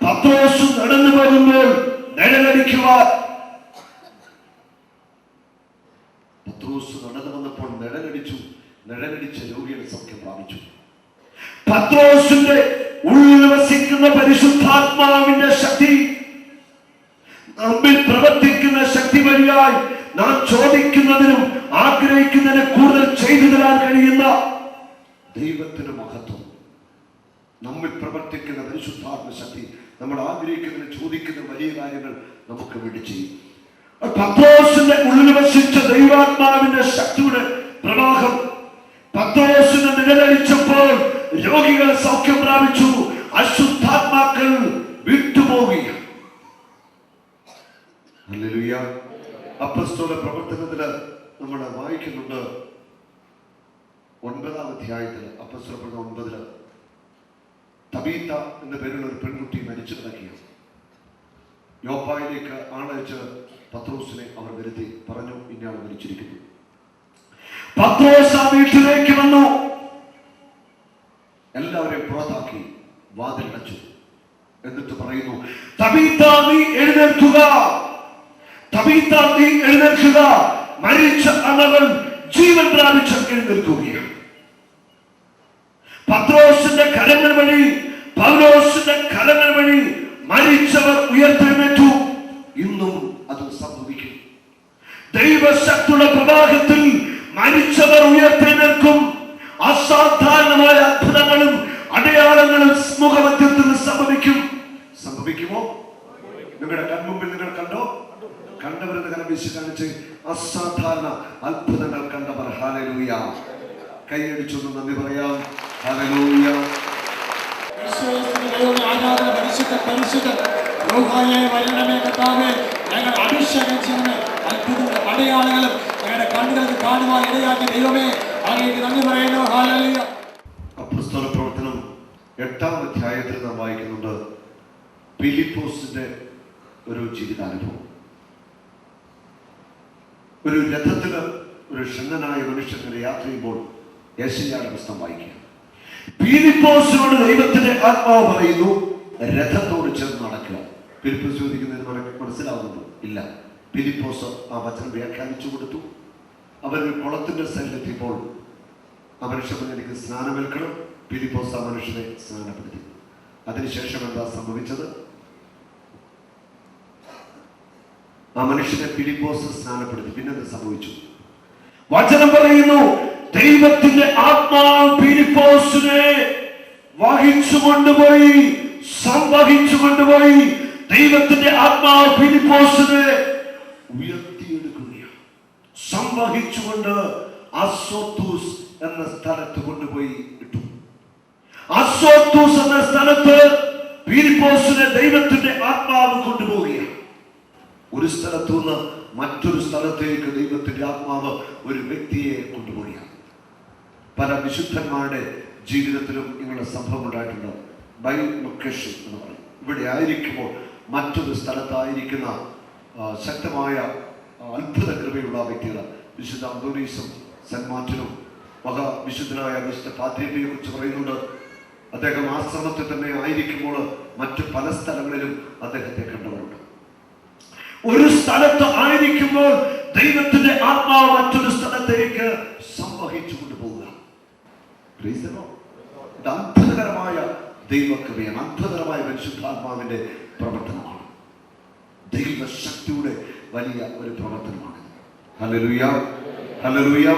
പത്രോസ് നടന്നു പോകുമ്പോൾ നിഴലടിക്കുവാൻ. പത്രോസ് നടന്നു വന്നപ്പോൾ നിഴലടിച്ചു. നിഴലടിച്ച രോഗികളെ സൗഖ്യം പ്രാപിച്ചു. പത്രോസിന്റെ ഉള്ളിൽ വസിക്കുന്ന പരിശുദ്ധാത്മാവിന്റെ ശക്തി, നമ്മിൽ പ്രവർത്തിക്കുന്ന ശക്തി വഴിയായി നാം ചോദിക്കുന്നതിനും ആഗ്രഹിക്കുന്നതിന് കൂടുതൽ ചെയ്തു തരാൻ കഴിയുന്ന ദൈവത്തിന്റെ മഹത്വം. നമ്മിൽ പ്രവർത്തിക്കുന്ന പരിശുദ്ധാത്മ ശക്തി നമ്മൾ ആഗ്രഹിക്കുന്നതിന് ചോദിക്കുന്ന വലിയ കാര്യങ്ങൾ നമുക്ക് വേണ്ടി ചെയ്യും. പത്രോസിന്റെ ഉള്ളിൽ വസിച്ച ദൈവാത്മാവിന്റെ ശക്തിയുടെ പ്രവാഹം പത്രോസിന് നിഴലടിച്ചപ്പോൾ രോഗികൾ സൗഖ്യം പ്രാപിച്ചു. അശുദ്ധാത്മാക്കൾ വിട്ടുപോവുക. ഹല്ലേലൂയ. അപ്പസ്തോല പ്രവർത്തനത്തില് നമ്മൾ വായിക്കുന്നുണ്ട് 9-ാം അധ്യായത്തിൽ അപ്പസ്തോല പ്രവർത്തനം 9 തബീത്ത എന്ന പേരുള്ള ഒരു പെൺകുട്ടി മരിച്ചു കിടക്കുകയാണ്. യോപ്പായിലേക്ക് ആളയച്ച് പത്രോസിനെ അവർ വരുത്തി പറഞ്ഞു, ഇന്നയാൾ മരിച്ചിരിക്കുന്നു. പത്രോസ് ആ വീട്ടിലേക്ക് വന്നു. എല്ലാവരെയും പുറത്താക്കി വാതിലടച്ചു. എന്നിട്ട് പറയുന്നു, തബീത്ത നീ എഴുന്നേൽക്കുക, തബീത്ത നീ എഴുന്നേൽക്കുക. മരിച്ച അവൾ ജീവൻ പ്രാപിച്ച് എഴുന്നേൽക്കുകയാണ്. പത്രോസിന്റെ കരങ്ങൾ വഴി, പൗലോസിന്റെ കരങ്ങൾ വഴി മരിച്ചവർ ഉയർത്തെഴുന്നേറ്റു. ഇന്നും അത് സംഭവിക്കും. ദൈവശക്തിയുടെ പ്രവാഹത്തിൽ മരിച്ചവർ ഉയർത്തെഴുന്നേൽക്കും. അസാധാരണമായ അത്ഭുതങ്ങളും അടയാളങ്ങളും സമൂഹമധ്യത്തിൽ സംഭവിക്കും. സംഭവിക്കുമോ? നിങ്ങളുടെ കൺമുമ്പിൽ നിങ്ങൾ കണ്ടോ? കണ്ടവരെന്ന് കരം വീശി കാണിച്ച് അസാധാരണ അത്ഭുതങ്ങൾ കണ്ടവർ ഹല്ലേലൂയ. കൈയടിച്ചൊന്ന് നന്ദി പറയാം. ഹല്ലേലൂയ. ഞങ്ങൾ അഭിഷേകം ചെയ്യുന്ന അത്ഭുതങ്ങളും അടയാളങ്ങളും ഞങ്ങളുടെ കണ്ണുകൾക്ക് കാണുവാൻ ഇടയാക്കി ദൈവമേ അങ്ങേക്ക് നന്ദി പറയുന്നു. ഹല്ലേലൂയ. അപ്പോസ്തല പ്രവർത്തനം 8-ാം അധ്യായത്തിൽ നാം വായിക്കുന്നുണ്ട് ഫിലിപ്പോസിന്റെ ഒരു ജീവിതാനുഭവം. ഒരു രഥത്തില് ഒരു ഷണ്ണനായ മനുഷ്യനെ യാത്ര ചെയ്യുമ്പോൾ യെശയ്യായുടെ പുസ്തകം വായിക്കുക. ഫിലിപ്പോസിനോട് ദൈവത്തിന്റെ ആത്മാവ് പറയുന്നു, രഥത്തോട് ചേർന്ന് നടക്കുക. ഫിലിപ്പോസ് ചോദിക്കുന്നതിന് മനസ്സിലാവുന്നുണ്ടോ? ഇല്ല. ഫിലിപ്പോസ് ആ വചനം വ്യാഖ്യാനിച്ചു കൊടുത്തു. അവർ കുളത്തിന്റെ സൈഡിലെത്തിയപ്പോൾ ആ മനുഷ്യൻ എനിക്ക് സ്നാനമേൽക്കണം. ഫിലിപ്പോസ് ആ മനുഷ്യനെ സ്നാനപ്പെടുത്തി. അതിനുശേഷം എന്താ സംഭവിച്ചത്? ആ മനുഷ്യനെ ഫിലിപ്പോസ് സ്നാനപ്പെടുത്തി. പിന്നെന്ത് സംഭവിച്ചു? വചനം പറയുന്നു, ദൈവത്തിന്റെ ആത്മാവ് ഫിലിപ്പോസിനെ വഹിച്ചു കൊണ്ടുപോയി, സംവഹിച്ചു കൊണ്ടുപോയി. ദൈവത്തിന്റെ ആത്മാവ് ഫിലിപ്പോസിനെ ഉയർത്തിയെടുക്കുകയാണ്. സംവഹിച്ചുകൊണ്ട് അസോത്തൂസ് എന്ന സ്ഥലത്ത് കൊണ്ടുപോയി ഇട്ടു. അസോത്തൂസ് എന്ന സ്ഥലത്ത് ഫിലിപ്പോസിനെ ദൈവത്തിന്റെ ആത്മാവ് കൊണ്ടുപോവുകയാണ്. ഒരു സ്ഥലത്തു നിന്ന് മറ്റൊരു സ്ഥലത്തേക്ക് ദൈവത്തിന്റെ ആത്മാവ് ഒരു വ്യക്തിയെ കൊണ്ടുപോവുകയാണ്. പല വിശുദ്ധന്മാരുടെ ജീവിതത്തിലും ഇങ്ങനെ സംഭവം ഉണ്ടായിട്ടുണ്ട്. ബൈലൊക്കേഷൻ എന്ന് പറയും. ഇവിടെ ആയിരിക്കുമ്പോൾ മറ്റൊരു സ്ഥലത്തായിരിക്കുന്ന ശക്തമായ അത്ഭുത കൃപയുള്ള വ്യക്തികൾ, വിശുദ്ധ അന്തോനീസും സെന്റ് മാർട്ടിനും വിശുദ്ധനായ വിശുദ്ധ പാദ്രിയെ കുറിച്ച് പറയുന്നുണ്ട്. അദ്ദേഹം ആശ്രമത്തിൽ തന്നെ ആയിരിക്കുമ്പോൾ മറ്റു പല സ്ഥലങ്ങളിലും അദ്ദേഹത്തെ കണ്ടവരുണ്ട്. ഒരു സ്ഥലത്ത് ആയിരിക്കുമ്പോൾ ദൈവത്തിന്റെ ആത്മാവ് മറ്റൊരു സ്ഥലത്തേക്ക് സംവഹിച്ചു കൊണ്ടുപോകുക. ഇത് അത്ഭുതകരമായ ദൈവകൃപയാണ്, അത്ഭുതകരമായ പരിശുദ്ധാത്മാവിന്റെ പ്രവർത്തനമാണ്, ദൈവശക്തിയുടെ വലിയ ഒരു പ്രവർത്തനമാണ്. ഹല്ലേലൂയ, ഹല്ലേലൂയ,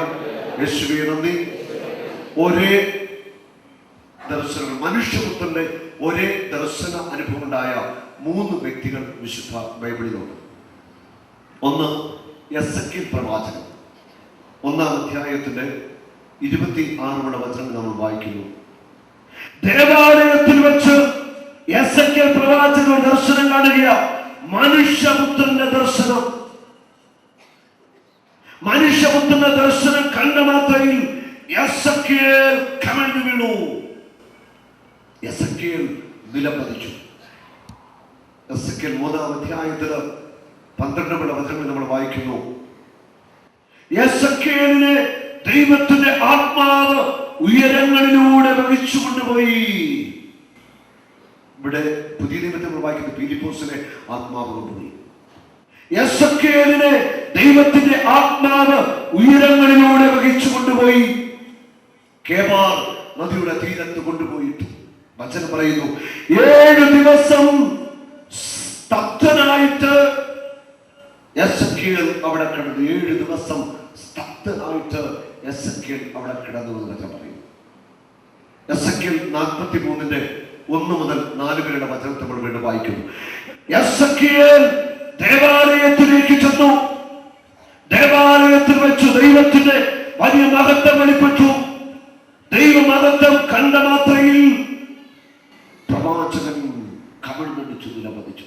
യേശുവേ നന്ദി. ഒരേ ദർശനം, മനുഷ്യപുത്രന്റെ ഒരേ ദർശന അനുഭവം ഉണ്ടായ 3 വ്യക്തികൾ വിശുദ്ധ ബൈബിളിലുണ്ട്. ഒന്ന് എസെക്കിയേൽ പ്രവാചകൻ. 1-ാം അധ്യായത്തിന്റെ 26 വചനം നമ്മൾ വായിക്കുന്നു. ദേവാലയത്തിൽ വെച്ച് എസെക്കിയേൽ പ്രവാചകൻ ദർശനം കാണുക. മനുഷ്യപുത്രന്റെ ദർശനം. മനുഷ്യപുത്രന്റെ ദർശനം കണ്ട മാത്രയിൽ എസെക്കിയേൽ കമഴ്ന്നു വീണു. എസെക്കിയേൽ നിലംപതിച്ചു. എസെക്കിയേൽ 3-ാം അധ്യായത്തില് 12 വചനങ്ങൾ നമ്മൾ വായിക്കുന്നു. എസെക്കിയേലിനെ ദൈവത്തിന്റെ ആത്മാവ് ഉയരങ്ങളിലൂടെ വഹിച്ചു കൊണ്ടുപോയി. ഇവിടെ പുതിയ നിയമത്തിൽ നമ്മൾ വായിക്കുന്നത് ഫിലിപ്പോസിനെ ആത്മാവ് കൊണ്ടുപോയി. എസെക്കിയേലിനെ ദൈവത്തിന്റെ ആത്മാവ് ഉയരങ്ങളിലൂടെ വഹിച്ചു കൊണ്ടുപോയി. കേബാർ നദിയുടെ തീരത്ത് കൊണ്ടുപോയിട്ടു. വചനം പറയുന്നു, 7 ദിവസം സ്തബ്ധനായിട്ട് എസെക്കിയേൽ അവിടെ കിടന്നു. 7 ദിവസം സ്തബ്ധനായിട്ട് എസെക്കിയേൽ അവിടെ കിടന്നു എന്ന് വചനം പറയുന്നു. എസെക്കിയേൽ 43-ന്റെ 1 മുതൽ 4 വരെയുള്ള വചനത്തെ നമ്മൾ വീണ്ടും വായിക്കുന്നു. എസെക്കിയേൽ ദേവാലയത്തിലേക്ക് ചെന്നു. ദേവാലയത്തിൽ വെച്ചു ദൈവത്തിന്റെ വലിയ മഹത്വം വെളിപ്പെട്ടു. ദൈവമഹത്വം കണ്ട മാത്രയിൽ പ്രവാചകൻ കമിഴ്ന്നടിച്ചു, നിലംപതിച്ചു.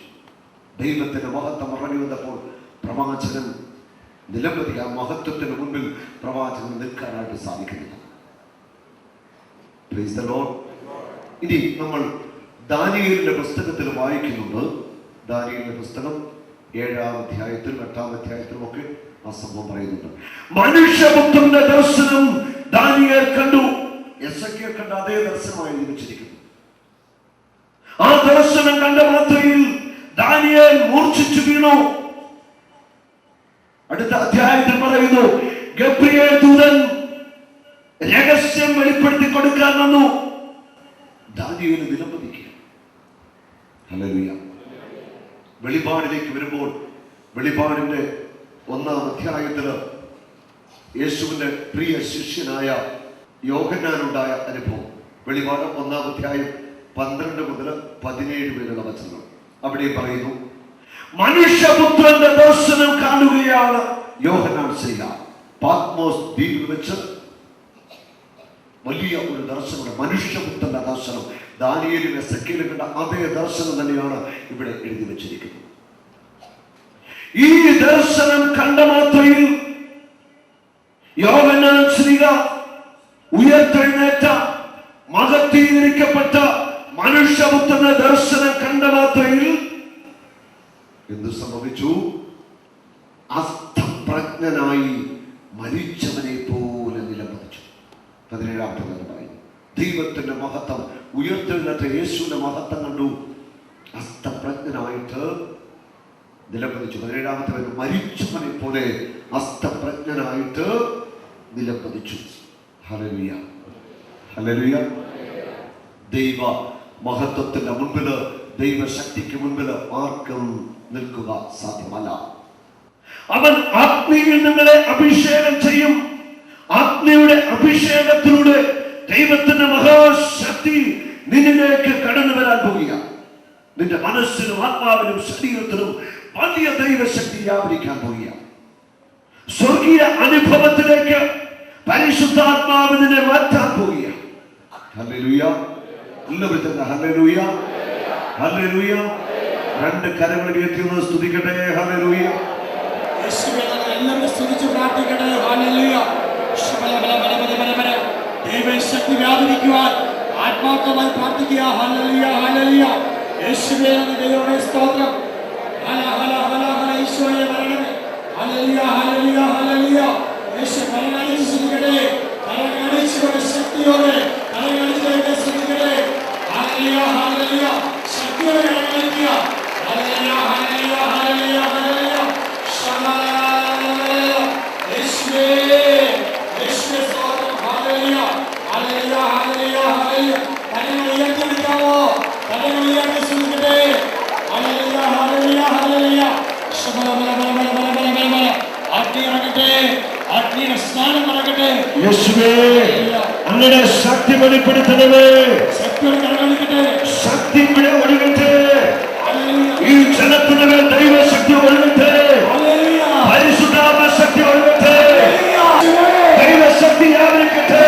ദൈവത്തിന്റെ മഹത്വം ഇറങ്ങി വന്നപ്പോൾ പ്രവാചകൻ നിലംപതി. ആ മഹത്വത്തിന് മുൻപിൽ പ്രവാചകൻ നിൽക്കാനായിട്ട് സാധിക്കുന്നില്ല. Price the Lord. ഇനി നമ്മൾ ദാനിയേലിന്റെ പുസ്തകത്തിൽ വായിക്കുന്നുണ്ട്. ദാനിയേലിന്റെ പുസ്തകം 7-ാം അധ്യായത്തിൽ 8-ാം അധ്യായത്തിലും ഒക്കെ ആ സംഭവം പറയുന്നുണ്ട്. മനുഷ്യപുത്രന്റെ ദർശനം ദാനിയേൽ കണ്ടു. എസെക്കിയേൽ കണ്ട അതേ ദർശനമായി ലഭിച്ചിരിക്കുന്നു. ആ ദർശനം കണ്ട മാത്രയിൽ ദാനിയേൽ മൂർച്ഛിച്ചു വീണു. അടുത്ത അധ്യായത്തിൽ പറയുന്നു, ഗബ്രിയേൽ ദൂതൻ രഹസ്യം വെളിപ്പെടുത്തി കൊടുക്കാൻ വന്നു. ദാനിയേൽ നിലംപതിക്കുക. ഹല്ലേലൂയ. വെളിപാടിലേക്ക് വരുമ്പോൾ വെളിപാടിന്റെ 1-ാം അധ്യായത്തില് യേശുവിന്റെ പ്രിയ ശിഷ്യനായ യോഹന്നാനുണ്ടായ അനുഭവം. വെളിപാട് 1-ാം അധ്യായം 12 മുതൽ 17 വരെയുള്ള വചനങ്ങൾ. അവിടെ പറയുന്നു, മനുഷ്യപുത്രന്റെ ദർശനം കാണുകയാണ് യോഹന്നാൻ ശ്ലീഹ. പാത്മോസ് ദ്വീപിൽ വെച്ച് വലിയ ഒരു ദർശനം, മനുഷ്യപുത്രന്റെ ദർശനം. ദാനിയേലും എസെക്കിയേലും കണ്ട അതേ ദർശനം തന്നെയാണ് ഇവിടെ എഴുതി വെച്ചിരിക്കുന്നത്. ഈ ദർശനം കണ്ട മാത്രയിൽ യോഹന്നാൻ ശ്ലീഹ ഉയർത്തെഴുന്നേറ്റ മഹത്വീകരിക്കപ്പെട്ട മനുഷ്യപുത്രന്റെ ദർശനം കണ്ട മാത്രയിൽ എന്ത് സംഭവിച്ചു? അസ്തപ്രജ്ഞനായി മരിച്ചവനെ പോലെ നിലംപതിച്ചു. 17-ാമത്തെ വചനം പറയുന്നു, ദൈവത്തിന്റെ മഹത്വം, ഉയർത്തെഴുന്നേറ്റ യേശുവിന്റെ മഹത്വം കണ്ടു, അസ്തപ്രജ്ഞനായിട്ട് നിലംപതിച്ചു. 17-ാമത്തെ വചനം, മരിച്ചവനെ പോലെ അസ്തപ്രജ്ഞനായിട്ട് നിലംപതിച്ചു. Hallelujah, hallelujah. ദൈവ മഹത്വത്തിന്റെ മുൻപില്, ദൈവശക്തിക്ക് മുൻപില് ആർക്കും നിൽക്കുക സാധ്യമല്ല. അവൻ ആത്മീയിൽ നിങ്ങളെ അഭിഷേകം ചെയ്യും. ആത്മീയുടെ അഭിഷേകത്തിലൂടെ ദൈവത്തിന്റെ മഹാശക്തി നിന്നിലേക്ക് കടന്നു വരാൻ പോവുക. നിന്റെ മനസ്സിനും ആത്മാവിനും ശരീരത്തിനും വലിയ ദൈവശക്തി വ്യാപരിക്കാൻ പോവുക. സ്വർഗീയ അനുഭവത്തിലേക്ക് പരിശുദ്ധാത്മാവ് നിന്നെ മാറ്റാൻ പോവുക. ഹല്ലേലൂയ. എല്ലാവരും ഹല്ലേലൂയ, ഹല്ലേലൂയ. 2 കരങ്ങൾ ഉയർത്തി സ്തുതിക്കട്ടെ. ഹല്ലേലൂയ. യേശുവേ, എല്ലാവരും സ്തുതിച്ച് പ്രാർത്ഥിക്കട്ടെ. ഹല്ലേലൂയ. ദൈവശക്തി വ്യാപരിക്കുവാൻ ആത്മാർത്ഥമായി പ്രാർത്ഥിക്കുക. ഹല്ലേലൂയ, ഹല്ലേലൂയ. യേശുവേ അങ്ങ് ദൈവമേ സ്തോത്രം. ഹല ഹല ഹല ഹല ഈശോയെ വരണമേ. ഹല്ലേലൂയ, ഹല്ലേലൂയ, ഹല്ലേലൂയ. യേശു കരകാണിച്ച് സ്തുതിക്കട്ടെ. കരകാണിച്ചുകൊണ്ട് ശക്തിയോടെ കരകാണിച്ചുകൊണ്ട് സ്തുതിക്കട്ടെ. ഹല്ലേലൂയ, ഹല്ലേലൂയ. ശക്തിയോടെ കരകാണിക്കുക. ഹല്ലേലൂയ, ഹല്ലേലൂയ, ഹല്ലേലൂയ, ഹല്ലേലൂയ. ശരണമേ യേശുവേ, യേശുവേ സ്തോത്രം. ഹല്ലേലൂയ, ഹല്ലേലൂയ, ഹല്ലേലൂയ, ഹല്ലേലൂയ. കരങ്ങൾ ഉയർത്തിയെടുക്കാമോ? കരങ്ങൾ ഉയർത്തി സ്തുതിക്കട്ടെ. ഹല്ലേലൂയ, ഹല്ലേലൂയ, ഹല്ലേലൂയ. അഗ്നി ഇറങ്ങട്ടെ, അഗ്നിയുടെ സ്നാനം ഇറങ്ങട്ടെ. യേശുവേ അങ്ങയുടെ ശക്തി വെളിപ്പെടുത്തണമേ. ശക്തിയോടെ കരകാണിക്കട്ടെ. ശക്തി ഇവിടെ ഒഴുകട്ടെ. ഈ ജനത്തിന്റെ മേൽ ദൈവശക്തി ഒഴുകട്ടെ. പരിശുദ്ധാത്മ ശക്തി ഒഴുകട്ടെ. ദൈവശക്തി വ്യാപരിക്കട്ടെ.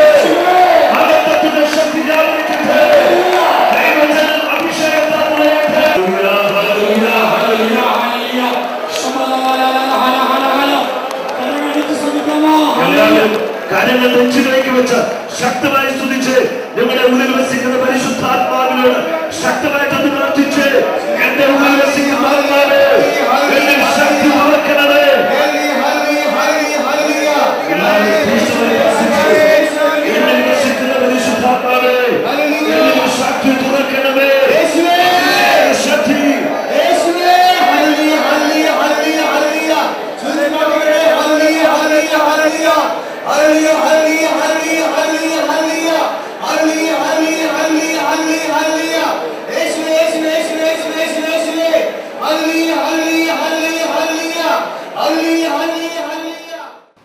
ആനന്ദത്തിന്റെ ശക്തി വ്യാപരിക്കട്ടെ. ദൈവജനം അഭിഷേകത്താൽ നിറയട്ടെ. എല്ലാവരും കാര്യങ്ങൾ നെഞ്ചിലേക്ക് വെച്ച് ശക്തമായി സ്തുതിച്ച് നിങ്ങളുടെ ഉള്ളിൽ വസിക്കുന്ന പരിശുദ്ധാത്മാവിനോട് ശക്തമായിട്ടൊന്ന് പ്രാർത്ഥിച്ച്, എന്റെ ഉള്ളിൽ വസിക്കുന്ന ആത്മാവേ, എന്റെ ശക്തി തുറക്കണമേ. എന്നിൽ വസിക്കുന്ന പരിശുദ്ധാത്മാവേ, എന്നിൽ ശക്തി തുറക്കണമേ. ശക്തി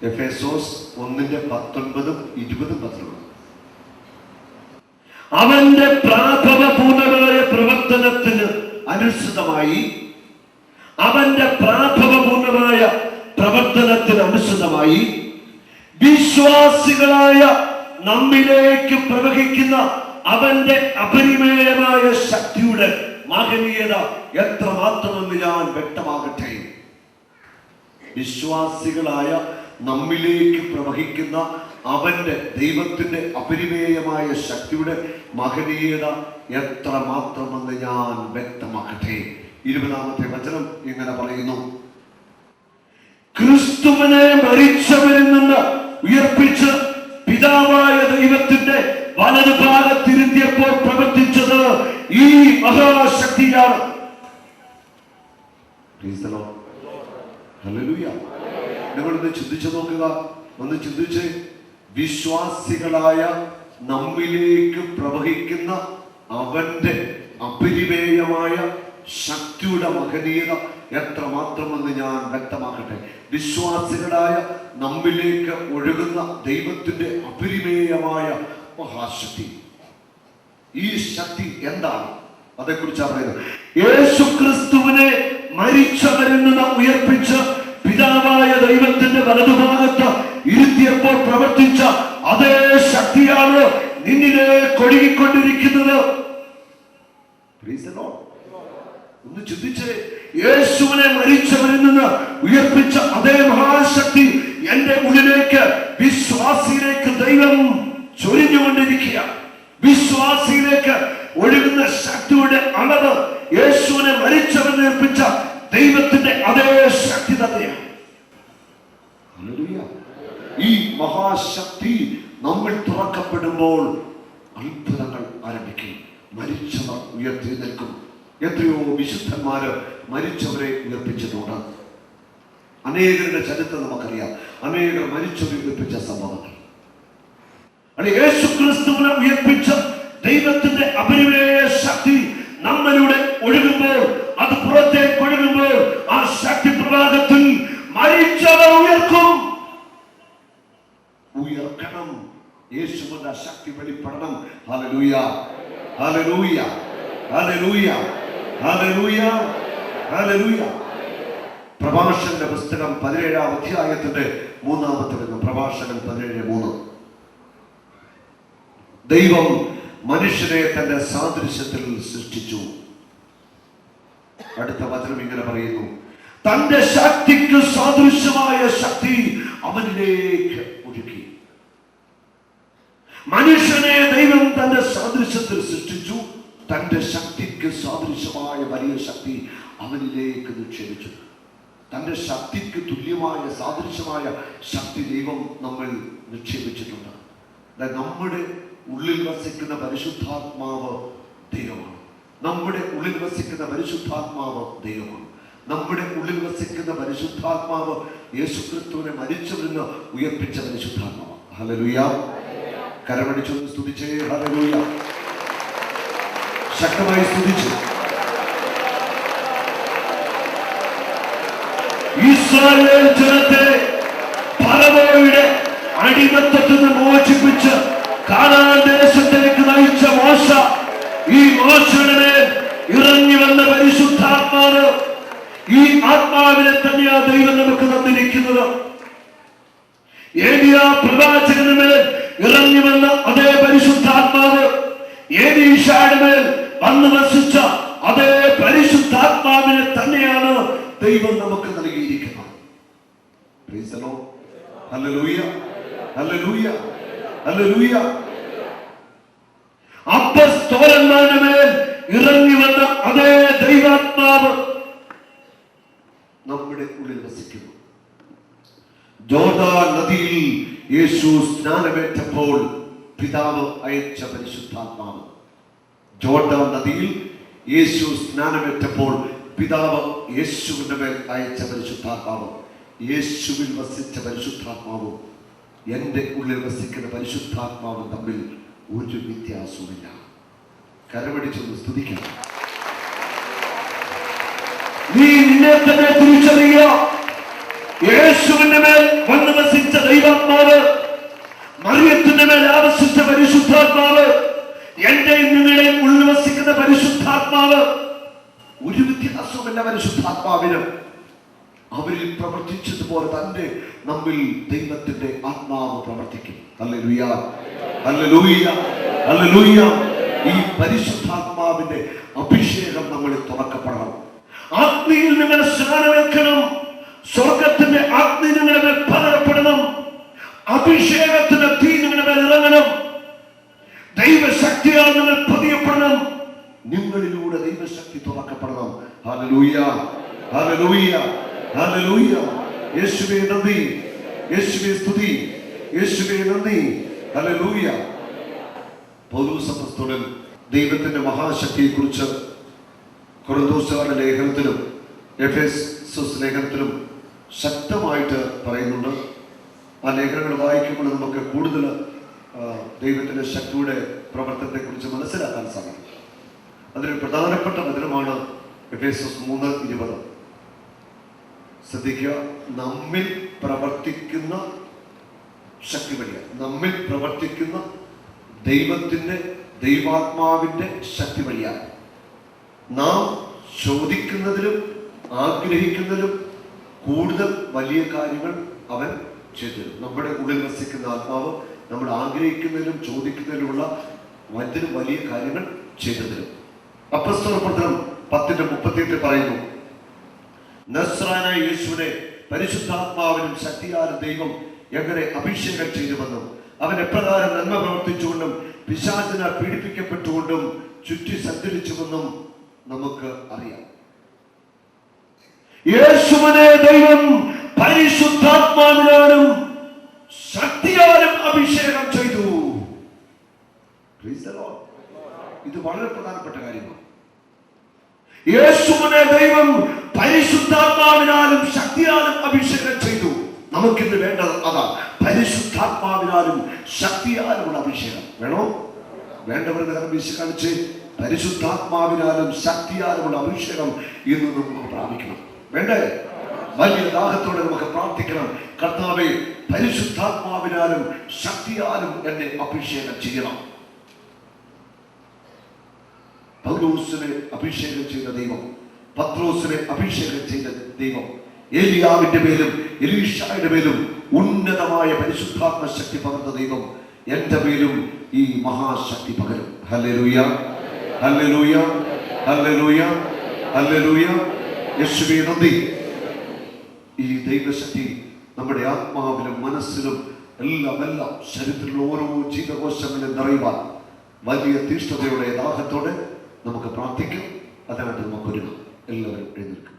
എഫേസോസ് 1:19-20 അവന്റെ പ്രാഭവപൂർണമായ പ്രവർത്തനത്തിന് അനുസൃതമായി വിശ്വാസികളായ നമ്മിലേക്ക് പ്രവഹിക്കുന്ന അവന്റെ അപരിമേയമായ ശക്തിയുടെ മഹനീയത എത്രമാത്രമെന്ന് ഞാൻ വ്യക്തമാകട്ടെ. വിശ്വാസികളായ നമ്മിലേക്ക് പ്രവഹിക്കുന്ന അവന്റെ ദൈവത്തിന്റെ അപരിമേയമായ ശക്തിയുടെ മഹനീയത എത്രമാത്രമെന്ന് ഞാൻ വ്യക്തമാക്കട്ടെ. 20-ാമത്തെ വചനം ഇങ്ങനെ പറയുന്നു: ക്രിസ്തുവിനെ മരിച്ചവരിൽ നിന്ന് ഉയർപ്പിച്ച് പിതാവായ ദൈവത്തിന്റെ വലതുഭാഗത്തിരുത്തിയപ്പോൾ പ്രവർത്തിച്ചത് ഈ മഹാശക്തിയാണ്. ഹല്ലേലൂയ. നിങ്ങളൊന്ന് ചിന്തിച്ചു നോക്കുക, ഒന്ന് ചിന്തിച്ച്. വിശ്വാസികളായ നമ്മിലേക്ക് പ്രവഹിക്കുന്ന അവന്റെ അപരിമേയമായ ശക്തിയുടെ മഹനീയത എത്രമാത്രമെന്ന് ഞാൻ വ്യക്തമാക്കട്ടെ. വിശ്വാസികളായ നമ്മിലേക്ക് ഒഴുകുന്ന ദൈവത്തിന്റെ അപരിമേയമായ മഹാശക്തി. ഈ ശക്തി എന്താണ്? അതേക്കുറിച്ചാണ് പറയുന്നത്. യേശു ക്രിസ്തുവിനെ മരിച്ചവരിൽ നിന്ന് ഉയർപ്പിച്ച് പിതാവായ ദൈവത്തിന്റെ വലതുഭാഗത്ത് ഇരുത്തിയപ്പോൾ പ്രവർത്തിച്ച അതേ ശക്തിയാണ് നിന്നിലേക്ക് ഒഴുകിക്കൊണ്ടിരിക്കുന്നത്. ഒന്ന് ചിന്തിച്ചേ. യേശുവിനെ മരിച്ചവരിൽ നിന്ന് ഉയർപ്പിച്ച അതേ മഹാശക്തി എന്റെ ഉള്ളിലേക്ക്, വിശ്വാസിയിലേക്ക് ദൈവം ചൊരിഞ്ഞുകൊണ്ടിരിക്കുക. വിശ്വാസിയിലേക്ക് ഒഴുകുന്ന ശക്തിയുടെ അളവ് യേശുവിനെ മരിച്ചവൻ ഏൽപ്പിച്ച ദൈവത്തിന്റെ അതേ ശക്തി തന്നെയാണ്. ഈ മഹാശക്തി നമ്മൾ തുറക്കപ്പെടുമ്പോൾ അത്ഭുതങ്ങൾ ആരംഭിക്കും. മരിച്ചവർ ഉയർത്തി നിൽക്കും. എത്രയോ വിശുദ്ധന്മാര് മരിച്ചവരെ ഉയർപ്പിച്ചിട്ടുണ്ട്. അനേകരുടെ ചരിത്രം നമുക്കറിയാം. അനേകർ മരിച്ചവരെ ഉയർപ്പിച്ച സംഭവങ്ങൾ. യേശു ക്രിസ്തുവിനെ ഉയർപ്പിച്ച ദൈവത്തിന്റെ അപരിമേയ ശക്തി നമ്മളിലൂടെ ഒഴുകുമ്പോൾ, അത് പുറത്തേക്ക് ഒഴുകുമ്പോൾ, ആ ശക്തി പ്രവാഹത്തിൽ മരിച്ചവർ ഉയർക്കണം. യേശുവിന്റെ ശക്തി വെളിപ്പെടണം. ഹല്ലേലൂയ, ഹല്ലേലൂയ, ഹല്ലേലൂയ, ഹല്ലേലൂയ, ഹല്ലേലൂയ. പ്രഭാഷകന്റെ പുസ്തകം 17-ാം അധ്യായത്തിന്റെ 3-ാമത്തെ വചനം. പ്രഭാഷകൻ 17:3. ദൈവം മനുഷ്യനെ തന്റെ സാദൃശ്യത്തിൽ സൃഷ്ടിച്ചു. അടുത്ത വചനം ഇങ്ങനെ പറയുന്നു: തന്റെ ശക്തിക്ക് സാദൃശ്യമായ ശക്തി അവനിലേക്ക് ഒഴുകി. മനുഷ്യനെ ദൈവം തന്റെ സാദൃശ്യത്തിൽ സൃഷ്ടിച്ചു. തന്റെ ശക്തിക്ക് സാദൃശ്യമായ വലിയ ശക്തി അവനിലേക്ക് നിക്ഷേപിച്ചു. തന്റെ ശക്തിക്ക് തുല്യമായ സാദൃശ്യമായ ശക്തി ദൈവം നമ്മൾ നിക്ഷേപിച്ചിട്ടുണ്ട്. നമ്മുടെ ഉള്ളിൽ വസിക്കുന്ന പരിശുദ്ധാത്മാവ് ദൈവമാണ്. നമ്മുടെ ഉള്ളിൽ വസിക്കുന്ന പരിശുദ്ധാത്മാവ് ദൈവമാണ്. നമ്മുടെ ഉള്ളിൽ വസിക്കുന്ന പരിശുദ്ധാത്മാവ് യേശുക്രിസ്തുവിനെ മരിച്ചവരിൽ നിന്ന് ഉയർപ്പിച്ച പരിശുദ്ധാത്മാവ്. ഹല്ലേലൂയ. കരമടിച്ചൊന്ന് സ്തുതിച്ചേ. ഹല്ലേലൂയ. ശക്തമായി സ്തുതിച്ചു. ഇസ്രായേൽ ജനത്തെ ഫറവോയുടെ അടിമത്തത്തിൽ നിന്ന് മോചിപ്പിച്ച് കാനാൻ ദേശത്തിലേക്ക് നയിച്ച മോശ, ഈ മോശയുടെ മേൽ ഇറങ്ങി വന്ന പരിശുദ്ധാത്മാവ്, ഈ ആത്മാവിനെ തന്നെയാണ് ദൈവം നമുക്ക് തന്നിരിക്കുന്നത്. ഏലിയാ പ്രവാചകന്റെ മേൽ ഇറങ്ങി വന്ന അതേ പരിശുദ്ധാത്മാവ് ഏലീശയുടെ മേൽ വന്ന് വസിച്ച അതേ പരിശുദ്ധാത്മാവിനെ തന്നെയാണ് ദൈവം നമുക്ക് നൽകിയിരിക്കുന്നത്. Praise the Lord. ഹല്ലേലൂയ. ഹല്ലേലൂയ. ഹല്ലേലൂയ. അപ്പോസ്തലന്മാരുടെ മേൽ ഇറങ്ങി വന്ന അതേ ദൈവാത്മാവ് നമ്മുടെ ഉള്ളിൽ വസിക്കുന്നു. ജോർദാൻ നദിയിൽ യേശു സ്നാനമേറ്റപ്പോൾ പിതാവ് അയച്ച പരിശുദ്ധാത്മാവ്. ജോർദാൻ നദിയിൽ യേശു സ്നാനമേറ്റപ്പോൾ പിതാവ് യേശുവിന്റെ മേൽ അയച്ച പരിശുദ്ധാത്മാവ്, യേശുവിൽ വസിച്ച പരിശുദ്ധാത്മാവും എന്റെ ഉള്ളിൽ വസിക്കുന്ന പരിശുദ്ധാത്മാവും തമ്മിൽ ഒരു വ്യത്യാസവുമില്ല. കരമടിച്ചൊന്ന് സ്തുതിക്കാം. നീ നിന്നെ തന്നെ തിരിച്ചറിയുക. യേശുവിന്റെ മേൽ വന്ന് വസിച്ച ദൈവാത്മാവ്, മറിയത്തിന്റെ മേൽ ആവസിച്ച പരിശുദ്ധാത്മാവ്, എന്റെ നിങ്ങളുടെ ഉള്ളിൽ വസിക്കുന്ന പരിശുദ്ധാത്മാവ്, ഒരു വ്യത്യാസവുമില്ല പരിശുദ്ധാത്മാവിന്. അവരിൽ പ്രവർത്തിച്ചതുപോലെ തന്നെ നമ്മിൽ ദൈവത്തിന്റെ ആത്മാവ് പ്രവർത്തിക്കും. ഹല്ലേലൂയ. ഹല്ലേലൂയ. ഹല്ലേലൂയ. ഈ പരിശുദ്ധാത്മാവിന്റെ അഭിഷേകം നമ്മളിൽ തുറക്കപ്പെടണം. ആത്മീയിൽ നിങ്ങൾ സ്നാനമേൽക്കണം. സ്വർഗത്തിന്റെ ആത്മീയ നിങ്ങളുടെ മേൽ പകരപ്പെടണം. അഭിഷേകത്തിന്റെ തീ നിങ്ങളുടെ മേൽ ഇറങ്ങണം. ദൈവശക്തിയാൽ നിങ്ങൾ പതിയപ്പെടണം. നിങ്ങളിലൂടെ ദൈവശക്തി തുറക്കപ്പെടണം. ഹല്ലേലൂയ. ഹല്ലേലൂയ. ഹല്ലേലൂയ. യേശുവേ നന്ദി. യേശുവേ സ്തുതി. യേശുവേ നന്ദി. ഹല്ലേലൂയ. പൗലോസ് അപ്പോസ്തലൻ ദൈവത്തിന്റെ മഹാശക്തിയെ കുറിച്ച് കൊരിന്ത്യരുടെ ലേഖനത്തിലും എഫെസോസ് ലേഖനത്തിലും ശക്തമായിട്ട് പറയുന്നുണ്ട്. ആ ലേഖനങ്ങൾ വായിക്കുമ്പോൾ നമുക്ക് കൂടുതൽ ദൈവത്തിന്റെ ശക്തിയുടെ പ്രവർത്തനത്തെ കുറിച്ച് മനസ്സിലാക്കാൻ സാധിക്കും. അതിന് പ്രധാനപ്പെട്ട വചനമാണ് എഫെസോസ് 3:20. ശ്രദ്ധിക്കുക. നമ്മിൽ പ്രവർത്തിക്കുന്ന ശക്തി വഴിയ, നമ്മിൽ പ്രവർത്തിക്കുന്ന ദൈവത്തിന്റെ ദൈവാത്മാവിന്റെ ശക്തി വഴിയാണ് നാം ചോദിക്കുന്നതിലും ആഗ്രഹിക്കുന്നതിലും കൂടുതൽ വലിയ കാര്യങ്ങൾ അവൻ ചെയ്തു. നമ്മുടെ ഉള്ളിൽ വസിക്കുന്ന ആത്മാവ് നമ്മൾ ആഗ്രഹിക്കുന്നതിലും ചോദിക്കുന്നതിലുമുള്ള വലിയ കാര്യങ്ങൾ ചെയ്തു തരും. അപ്പോസ്തല പ്രവർത്തനം 10:38 പറയുന്നു, നസ്രായനായ യേശുവിനെ പരിശുദ്ധാത്മാവിനും ശക്തിയാലും ദൈവം എങ്ങനെ അഭിഷേകം ചെയ്തുവെന്നും അവൻ എപ്രകാരം നന്മ പ്രവർത്തിച്ചുകൊണ്ടും പിശാചിനാൽ പീഡിപ്പിക്കപ്പെട്ടുകൊണ്ടും ചുറ്റി സഞ്ചരിച്ചുവെന്നും നമുക്ക് അറിയാം. യേശുവിനെ ദൈവം പരിശുദ്ധാത്മാവിനാലും ശക്തിയാലും അഭിഷേകം ചെയ്തു. ഇത് വളരെ പ്രധാനപ്പെട്ട കാര്യമാണ്. യേശുവിനെ ദൈവം പരിശുദ്ധാത്മാവിനാലും ശക്തിയാലും അഭിഷേകം ചെയ്തു. നമുക്കിന്ന് വേണ്ടത് അതാണ്. പരിശുദ്ധാത്മാവിനാലും ശക്തിയാലുമുള്ള അഭിഷേകം വേണോ? വേണ്ടവരുടെ കരം വീശി കാണിച്ച് പരിശുദ്ധാത്മാവിനാലും ശക്തിയാലുമുള്ള അഭിഷേകം ഇന്ന് നമുക്ക് പ്രാപിക്കണം. വേണ്ടേ? വലിയ ദാഹത്തോടെ നമുക്ക് പ്രാർത്ഥിക്കണം. കർത്താവേ, പരിശുദ്ധാത്മാവിനാലും ശക്തിയാലും എന്നെ അഭിഷേകം ചെയ്യണം. പൗലോസിനെ അഭിഷേകം ചെയ്ത ദൈവം, പത്രോസിനെ അഭിഷേകം ചെയ്ത ദൈവം, ഏലിയാവിന്റെ മേലും എലീശായുടെ മേലും ഉന്നതമായ പരിശുദ്ധാത്മ ശക്തി പകർന്ന ദൈവം എന്റെ മേലും ഈ മഹാശക്തി പകരും. ഹല്ലേലൂയ. ഹല്ലേലൂയ. ഹല്ലേലൂയ. ഹല്ലേലൂയ. യേശുവേ നന്ദി. ഈ ദൈവശക്തി നമ്മുടെ ആത്മാവിലും മനസ്സിലും എല്ലാം ശരീരത്തിലുള്ള ഓരോ ജീവകോശങ്ങളും നിറയുവാൻ വലിയ തീഷ്ണതയോടെ ദാഹത്തോടെ നമുക്ക് പ്രാർത്ഥിക്കും. അതിനായിട്ട് നമുക്കൊരുങ്ങാം. എല്ലാവരും എഴുന്നേൽക്കും.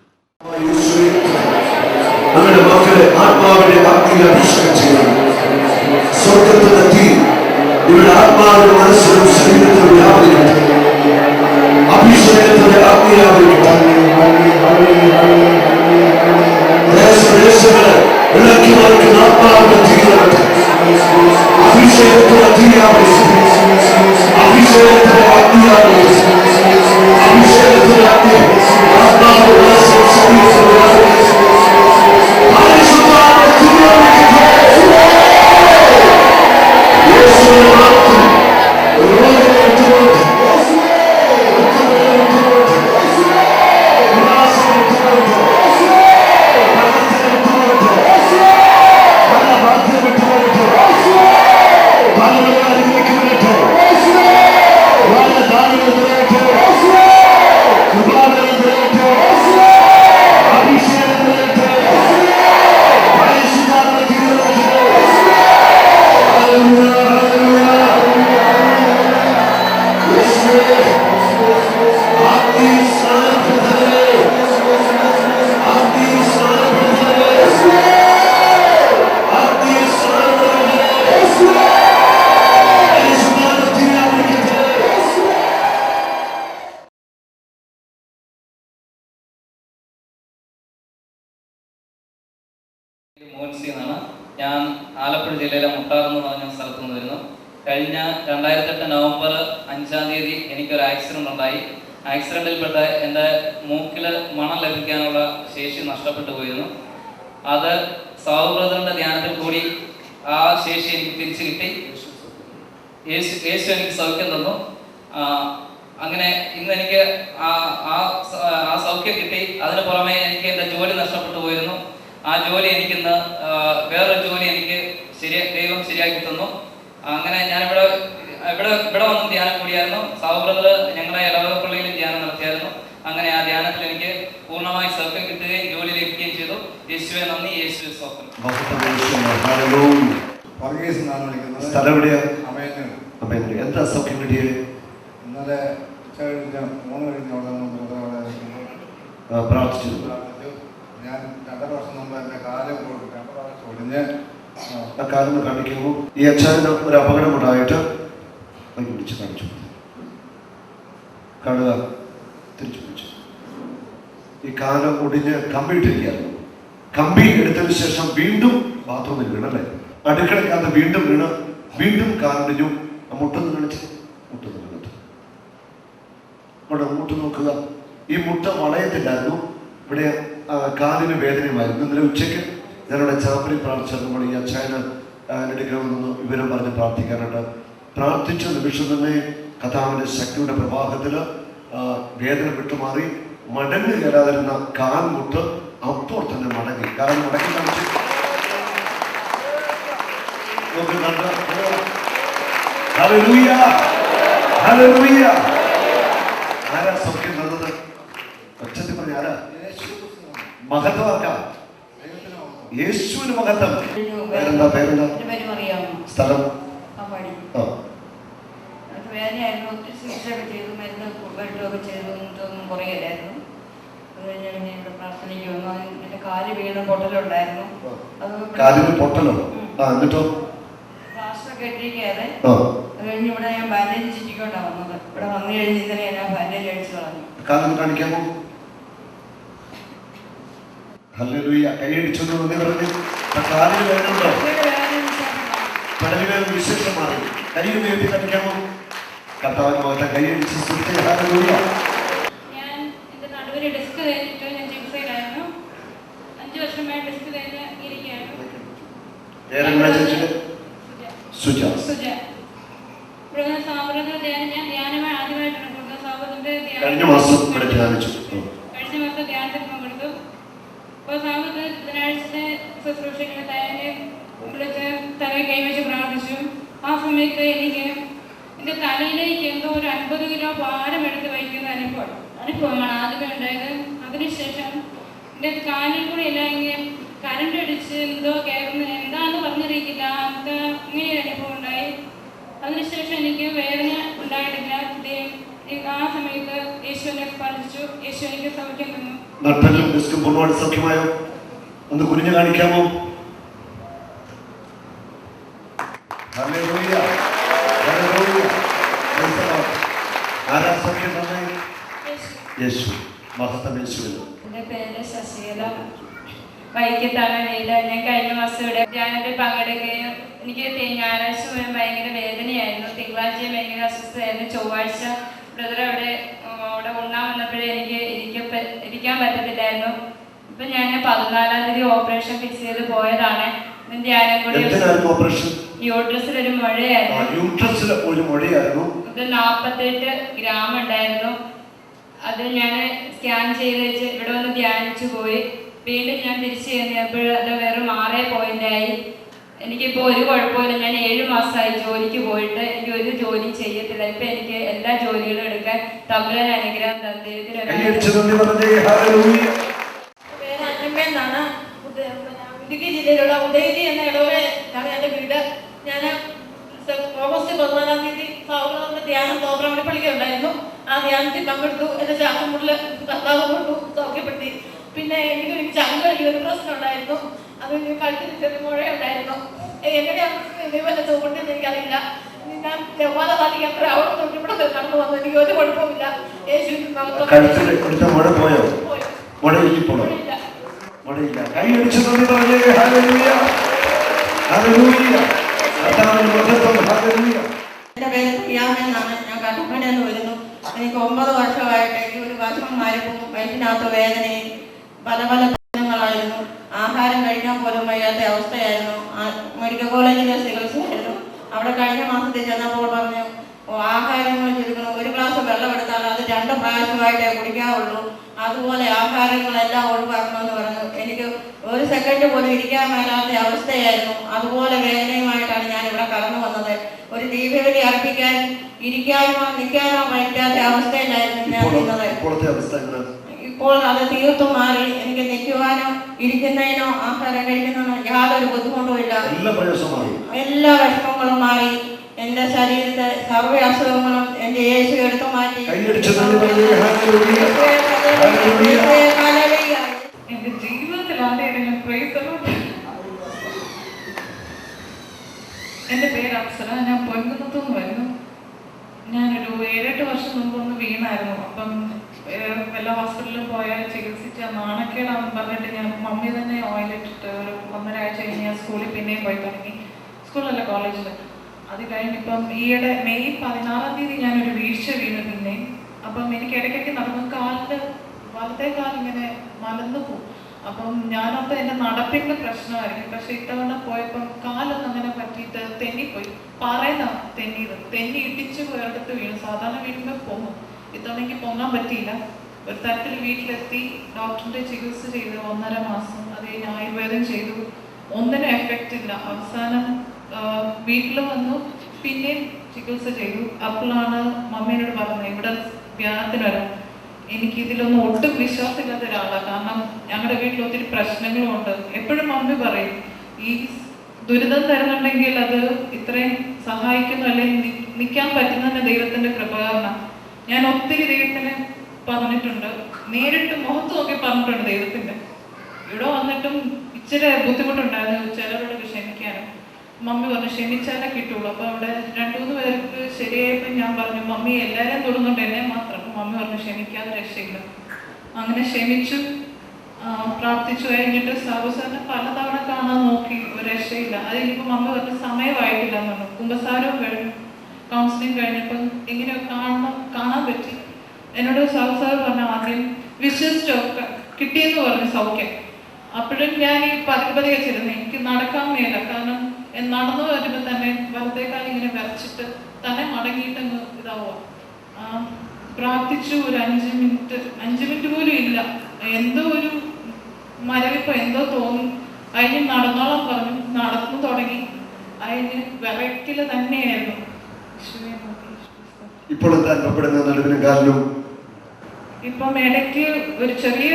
നമ്മുടെ മക്കളെ ആത്മാവിന്റെ അഗ്നിയിൽ അഭിഷേകം ചെയ്യണം. സ്വർഗത്തിന്റെ തീ ഇവിടെ ആത്മാവിന്റെ മനസ്സിലും ശരീരത്തിലും വ്യാപരിക്കട്ടെ. അഭിഷേകത്തിന്റെ അഗ്നി വ്യാപരിക്കട്ടെ. ദേശങ്ങളെ ഇളക്കി മറിക്കുന്ന ആത്മാവിന്റെ തീ വരട്ടെ. അഭിഷേകത്തിന്റെ തീ വ്യാപരിക്കട്ടെ. അഭിഷേകത്തിന്റെ അഗ്നി വ്യാപരിക്കട്ടെ. അഭിഷേകത്തിന്റെ അഗ്നി ആത്മാവിന്റെ മനസ്സിലും ശരീരത്തിലും വ്യാപരിക്കട്ടെ. പരിശുദ്ധാത്മാവിന്റെ തീ വ്യാപരിക്കട്ടെ. യേശുവിന്റെ നാമത്തിൽ രോഗികളെ വിട്ടുകൊടുക്കട്ടെ. മോൻസി എന്നാണ്. ഞാൻ ആലപ്പുഴ ജില്ലയിലെ മുട്ടാർ എന്ന് പറഞ്ഞ സ്ഥലത്ത് നിന്ന് വരുന്നു. കഴിഞ്ഞ 2008 നവംബർ 5-ാം തീയതി എനിക്കൊരു ആക്സിഡന്റ് ഉണ്ടായി. ആക്സിഡന്റിൽപ്പെട്ട എൻ്റെ മൂക്കിൽ മണം ലഭിക്കാനുള്ള ശേഷി നഷ്ടപ്പെട്ടു പോയിരുന്നു. അത് സാവു ബ്രദറിന്റെ ധ്യാനത്തിൽ കൂടി ആ ശേഷി എനിക്ക് തിരിച്ചു കിട്ടി. യേശു എനിക്ക് സൗഖ്യം തന്നു. അങ്ങനെ ഇന്ന് എനിക്ക് ആ സൗഖ്യം കിട്ടി. അതിന് പുറമെ എനിക്ക് എൻ്റെ ജോലി നഷ്ടപ്പെട്ടു പോയിരുന്നു. ആ ജോലി എനിക്കിന്ന് വേറൊരു ജോലി എനിക്ക് ദൈവം ശരിയാക്കി തന്നു. അങ്ങനെ ഞാനിവിടെ വന്ന് ധ്യാനം കൂടിയായിരുന്നു. സാവു ബ്രദർ ഞങ്ങളുടെ ഇടവകപ്പള്ളിയിൽ ധ്യാനം നടത്തിയായിരുന്നു. അങ്ങനെ ആ ധ്യാനത്തിൽ എനിക്ക് പൂർണ്ണമായി സൗഖ്യം കിട്ടുകയും ജോലി ലഭിക്കുകയും ചെയ്തു. യേശുവെ നന്ദി, യേശുവെ സ്തോത്രം. എന്താ സൗഖ്യം കിട്ടിയത്? ഇന്നലെ പ്രാർത്ഥിച്ചു. ഞാൻ 2 വർഷം മുമ്പ് എൻ്റെ കാലം ഒടിഞ്ഞ് ആ കാലം കാണിക്കുമ്പോൾ ഈ അച്ഛന് ഒരു അപകടമുണ്ടായിട്ട് പിടിച്ച് കാണിച്ചു. കാണുക, തിരിച്ചു പിടിച്ചു. ഈ കാലം ഒടിഞ്ഞ് കമ്പിയിട്ടിരിക്കുകയായിരുന്നു. കമ്പി എടുത്തതിന് ശേഷം വീണ്ടും ബാത്റൂമിൽ വീണല്ലേ, അടുക്കളക്കകത്ത് വീണ്ടും വീണ്, വീണ്ടും കാലൊടിഞ്ഞു. മുട്ടൊന്ന് കാണിച്ച്, മുട്ടൊന്ന് കാണിച്ചു. അവിടെ മുട്ട് നോക്കുക. ഈ മുട്ട വളയത്തില്ലായിരുന്നു. ഇവിടെ കാലിന് വേദനയുമായിരുന്നു. ഇന്നലെ ഉച്ചയ്ക്ക് ഞാനിവിടെ ചാപ്പലിൽ പ്രാർത്ഥിച്ചപ്പോൾ ഈ അച്ഛന് എടുക്കണമെന്ന് വിവരം പറഞ്ഞ് പ്രാർത്ഥിക്കാനായിട്ട് പ്രാർത്ഥിച്ച നിമിഷം തന്നെ കഥാവിൻ്റെ ശക്തിയുടെ പ്രവാഹത്തിൽ വേദന വിട്ടുമാറി. മടങ്ങി കയറാതിരുന്ന കാൽമുട്ട് അപ്പോൾ തന്നെ മടങ്ങി. കാരണം മടങ്ങി കാണിച്ചു. ആരാ സൗഖ്യം തന്നത്? ഒച്ചത്തിൽ പറഞ്ഞ ആരാ? മഹത്വം. യേശുവിന് മഹത്വം. പേരെന്താ? സ്ഥലം? വേദനയായിരുന്നു. ഒത്തിരി ചികിത്സയൊക്കെ ചെയ്തു, മരുന്ന് വെട്ടുമൊക്കെ ചെയ്തു, ഒന്നും കുറയില്ലായിരുന്നു. അത് കഴിഞ്ഞ് പിന്നെ ഇവിടെ പ്രാർത്ഥനയ്ക്ക് വന്നു. എൻ്റെ കാല് വീണ് പൊട്ടലുണ്ടായിരുന്നു. കാലിന് പൊട്ടലോ? എന്നിട്ടോ പ്ലാസ്റ്ററൊക്കെ ഇട്ടിരിക്കാതെ അത് കഴിഞ്ഞ് ഇവിടെ ഞാൻ ബാൻഡേജ് ചുറ്റിക്കൊണ്ടാണ് വന്നത്. ഇവിടെ വന്നു കഴിഞ്ഞ് ഇന്നലെ ഞാൻ ബാൻഡേജ് അടിച്ചു കളഞ്ഞു. കാലം കാണിക്കാമോ? ഹല്ലേലൂയ. കൈയടിച്ചു എന്ന് പറഞ്ഞു. കാലിന് വേദനയുണ്ടോ? പടലിന് വിശേഷം മാറി. കൈ ഉയർത്തി കാണിക്കാമോ? കർത്താവിന് മകത്തെ കൈയടിച്ച് ഞാൻ എൻ്റെ നടുവിന് ഡിസ്ക് കഴിഞ്ഞിട്ട് ഞാൻ ചികിത്സയിലായിരുന്നു. 5 വർഷമായി ഡിസ്ക് കഴിഞ്ഞ് ഇരിക്കുകയാണ്. ഞാൻ ധ്യാനമായി ആദ്യമായിട്ടാണ് കൊടുത്തത്. സാബത്തിന്റെ കഴിഞ്ഞ മാസം ധ്യാനത്തിൽ പങ്കെടുത്തു. അപ്പോൾ സാബത്ത് ബുധനാഴ്ചത്തെ ശുശ്രൂഷകളെ വിളിച്ച് തലയിൽ കൈവച്ച് പ്രാർത്ഥിച്ചു. ആ സമയത്ത് എനിക്ക് എൻ്റെ തലയിലേക്ക് എന്തോ ഒരു 50 കിലോ ഭാരം എടുത്ത് വയ്ക്കുന്ന അനുഭവമാണ് ആദ്യമേ ഉണ്ടായത്. അതിനുശേഷം എൻ്റെ കാലിൽ കൂടെ എല്ലാം ഇങ്ങനെ കറണ്ട് അടിച്ച് എന്തോ കേൾക്കുന്ന എന്താന്ന് പറഞ്ഞറിയിക്കില്ല. അങ്ങനെ ഒരു അനുഭവം ഉണ്ടായി. അതിനുശേഷം എനിക്ക് വേദന ഉണ്ടായിട്ടില്ല. ആ സമയത്ത് യേശുവിനെ സ്പർശിച്ചു. യേശു എനിക്ക് സൗഖ്യം തന്നു. നട്ടലും ഡിസ്കും പൂർണ്ണമായിട്ട് സൗഖ്യമായോ? ഒന്ന് കുനിഞ്ഞു കാണിക്കാമോ? Hallelujah, hallelujah. ആരാ സൗഖ്യം തന്നെ? യേശു. മഹത്വം യേശുവിന്. എൻ്റെ പേര് ശശികല. വൈകിട്ടാണ് വെയില. ഞാൻ കഴിഞ്ഞ മാസം ഇവിടെ ധ്യാനത്തിൽ പങ്കെടുക്കുകയും എനിക്ക് ഞായറാഴ്ച മുഴുവൻ ഭയങ്കര വേദനയായിരുന്നു. തിങ്കളാഴ്ച ഭയങ്കര അസ്വസ്ഥയായിരുന്നു. ചൊവ്വാഴ്ച ബ്രദർ അവിടെ ഉണ്ണാൻ വന്നപ്പോഴേ എനിക്ക് ഇരിക്കാൻ പറ്റത്തില്ലായിരുന്നു. ഇപ്പം ഞാൻ 14-ാം തീയതി ഓപ്പറേഷൻ ഫിക്സ് ചെയ്ത് പോയതാണ്. ധ്യാനം കൂടി യൂട്രസിലൊരു മുഴയായിരുന്നു. ഇത് 48 ഗ്രാം ഉണ്ടായിരുന്നു. അത് ഞാൻ സ്കാൻ ചെയ്ത് വെച്ച് ഇവിടെ വന്ന് ധ്യാനിച്ചു പോയി. വീണ്ടും ഞാൻ തിരിച്ചു കഴിഞ്ഞപ്പോൾ അത് വെറും 6 പോയിന്റായി. എനിക്കിപ്പോൾ ഒരു കുഴപ്പമില്ല. ഞാൻ 7 മാസമായി ജോലിക്ക് പോയിട്ട്. എനിക്ക് ഒരു ജോലി ചെയ്യത്തില്ല. ഇപ്പം എനിക്ക് എല്ലാ ജോലികളും എടുക്കാൻ തമ്പുരാൻ അനുഗ്രഹം എന്നാണ്. ഇടുക്കി ജില്ലയിലുള്ള ഉദയഗിരി എന്ന ഇടവകയാണ് എൻ്റെ വീട്. ഞാൻ ഓഗസ്റ്റ് 14-ാം തീയതി സൗഹൃദ ധ്യാനം തോപ്രാമണിപ്പള്ളിക്ക് ഉണ്ടായിരുന്നു. ആ ധ്യാനത്തിൽ പങ്കെടുത്തു. എൻ്റെ ചാക്കമുള്ളിൽ ഭർത്താവ് കൊണ്ടു സൗഖ്യപ്പെടുത്തി. പിന്നെ എനിക്ക് ചങ്കയിൽ ഒരു പ്രശ്നം ഉണ്ടായിരുന്നു. അത് കഴുത്തിൽ ചെറിയ മുഴയുണ്ടായിരുന്നു. എങ്ങനെയാണ് ദൈവത്തെ തോന്നിയെന്ന് എനിക്കറിയില്ല. ഞാൻ ജവാല പാലിക്കാൻ അവിടെ തൊട്ട് ഇവിടെ നടന്നു വന്നു. എനിക്ക് ഒരു കുഴപ്പമില്ല. യേശു എൻ്റെ പേര് പ്രിയാമെന്നാണ്. ഞാൻ കട്ടപ്പനയിൽ നിന്ന് വരുന്നു. എനിക്ക് 9 വർഷമായിട്ട് എനിക്ക് ഒരു വർഷം മാറിയപ്പോൾ വയറ്റിനകത്ത് വേദനയും പല പ്രശ്നങ്ങളായിരുന്നു. ആഹാരം കഴിക്കാൻ പോലും വയ്യാത്ത അവസ്ഥയായിരുന്നു. മെഡിക്കൽ കോളേജിലെ ചികിത്സയായിരുന്നു. അവിടെ കഴിഞ്ഞ മാസത്തിൽ ചെന്നപ്പോൾ പറഞ്ഞു ആഹാരങ്ങൾ ചുരുക്കണം. ഒരു ഗ്ലാസ് വെള്ളം എടുത്താൽ അത് 2 പ്രാവശ്യമായിട്ടേ കുടിക്കാവുള്ളൂ. അതുപോലെ ആഹാരങ്ങളെല്ലാം ഒഴിവാക്കണമെന്ന് പറഞ്ഞു. എനിക്ക് ഒരു സെക്കൻഡ് പോലും ഇരിക്കാൻ മേലാത്ത അവസ്ഥയായിരുന്നു. അതുപോലെ വേദനയുമായിട്ടാണ് ഞാൻ ഇവിടെ കടന്നു വന്നത്. ഒരു ദീപവലി അർപ്പിക്കാൻ ഇരിക്കാനോ നിൽക്കാനോ പറ്റാത്ത അവസ്ഥയിലായിരുന്നു ഞാൻ നിന്നത്. ഇപ്പോൾ അത് തീർത്തും മാറി. എനിക്ക് നിൽക്കുവാനോ ഇരിക്കുന്നതിനോ ആഹാരം കഴിക്കുന്നതിനോ യാതൊരു ബുദ്ധിമുട്ടും ഇല്ല. എല്ലാ വിഷമങ്ങളും മാറി. എൻ്റെ ശരീരത്തെ സർവ്വ അസുഖങ്ങളും എൻ്റെ യേശു എടുത്തു മാറ്റി. എൻ്റെ ജീവിതത്തിൽ ആരെയും എൻ്റെ പേര് അപ്സര. ഞാൻ പൊൻകുന്നത്തുനിന്ന് വരുന്നു. ഞാനൊരു 7-8 വർഷം മുമ്പ് ഒന്ന് വീണായിരുന്നു. അപ്പം വല്ല ഹോസ്പിറ്റലിൽ പോയാൽ ചികിത്സിച്ച നാണക്കേടാണെന്ന് പറഞ്ഞിട്ട് ഞാൻ മമ്മി തന്നെ ഓയിലിട്ടിട്ട് ഒരു 1.5 ആഴ്ച കഴിഞ്ഞ് ഞാൻ സ്കൂളിൽ പിന്നെയും പോയി തുടങ്ങി. സ്കൂളിലല്ല, കോളേജിൽ. അത് കഴിഞ്ഞിപ്പം ഈയിടെ മെയ് 16-ാം തീയതി ഞാനൊരു വീഴ്ച വീണു പിന്നെയും. അപ്പം എനിക്ക് ഇടയ്ക്കൊക്കെ നടന്നു വലത്തെ കാലിങ്ങനെ മലന്നു പോകും. അപ്പം ഞാനപ്പോൾ എൻ്റെ നടപ്പിൻ്റെ പ്രശ്നമായിരിക്കും. പക്ഷെ ഇത്തവണ പോയപ്പം കാലൊന്നും അങ്ങനെ പറ്റിയിട്ട് തെന്നിപ്പോയി. പറയുന്ന തെന്നി ഇടിച്ച് പോയടുത്ത് വീണു. സാധാരണ വീഴുമ്പോൾ പോകും. ഇത്തവണ എനിക്ക് പൊങ്ങാൻ പറ്റിയില്ല. ഒരു തരത്തിൽ വീട്ടിലെത്തി ഡോക്ടറിൻ്റെ ചികിത്സ ചെയ്തു 1.5 മാസം. അത് കഴിഞ്ഞ് ആയുർവേദം ചെയ്തു. ഒന്നിനും എഫക്റ്റ് ഇല്ല. അവസാനം വീട്ടിൽ വന്നു പിന്നെയും ചികിത്സ ചെയ്തു. അപ്പോഴാണ് മമ്മീനോട് പറഞ്ഞത് ഇവിടെ ധ്യാനത്തിന് വരാം. എനിക്കിതിലൊന്നും ഒട്ടും വിശ്വാസമില്ലാത്ത ഒരാളാണ്. കാരണം ഞങ്ങളുടെ വീട്ടിൽ ഒത്തിരി പ്രശ്നങ്ങളും ഉണ്ട്. എപ്പോഴും മമ്മി പറയും ഈ ദുരിതം തരുന്നുണ്ടെങ്കിൽ അത് ഇത്രയും സഹായിക്കുന്നു, അല്ലെങ്കിൽ നിൽക്കാൻ പറ്റുന്ന ദൈവത്തിൻ്റെ കൃപ കാരണം. ഞാൻ ഒത്തിരി ദൈവത്തിന് പറഞ്ഞിട്ടുണ്ട്. നേരിട്ട് മുഖത്ത് നോക്കി പറഞ്ഞിട്ടുണ്ട് ദൈവത്തിൻ്റെ. ഇവിടെ വന്നിട്ടും ഇച്ചിരി ബുദ്ധിമുട്ടുണ്ടായിരുന്നു ചിലരോട് ക്ഷമിക്കാനും. മമ്മി പറഞ്ഞു ക്ഷമിച്ചാലേ കിട്ടുള്ളൂ. അപ്പോൾ അവിടെ 2-3 പേർക്ക് ശരിയായപ്പോൾ ഞാൻ പറഞ്ഞു മമ്മി എല്ലാവരെയും തൊടുന്നുണ്ട്, എന്നെ മാത്രം. മമ്മി പറഞ്ഞു ക്ഷമിക്കാതെ രക്ഷയില്ല. അങ്ങനെ ക്ഷമിച്ചു. പ്രാർത്ഥിച്ചു കഴിഞ്ഞിട്ട് സാബുസാറിനെ പലതവണ കാണാൻ നോക്കി, ഒരു രക്ഷയില്ല. അത് കഴിഞ്ഞപ്പോൾ മമ്മി പറഞ്ഞു സമയമായിട്ടില്ല എന്ന് പറഞ്ഞു. കുമ്പസാരവും കഴിഞ്ഞു, കൗൺസിലിംഗ് കഴിഞ്ഞപ്പോൾ എങ്ങനെയോ കാണാൻ പറ്റി. എന്നോട് സാബുസാർ പറഞ്ഞു ആദ്യം വിശ്വസിച്ചോ കിട്ടിയെന്ന് പറഞ്ഞു സൗഖ്യം. അപ്പോഴും ഞാൻ ഈ പതിയെ ചെല്ലുന്നു. എനിക്ക് നടക്കാൻ മേല. കാരണം നടന്നു വരുമ്പോൾ തന്നെ വലത്തേക്കാൾ ഇങ്ങനെ വരച്ചിട്ട് തന്നെ മടങ്ങിയിട്ടങ്ങ് ഇതാവുക. പ്രാർത്ഥിച്ചു ഒരു 5 മിനിറ്റ് പോലും ഇല്ല. എന്തോ ഒരു മരവിപ്പോ എന്തോ തോന്നി. അതിന് നടന്നോളം പറഞ്ഞു. നടന്നു തുടങ്ങി. അതിന് വിറയ്ക്കല് തന്നെയായിരുന്നു. ഇപ്പം ഇടയ്ക്ക് ഒരു ചെറിയ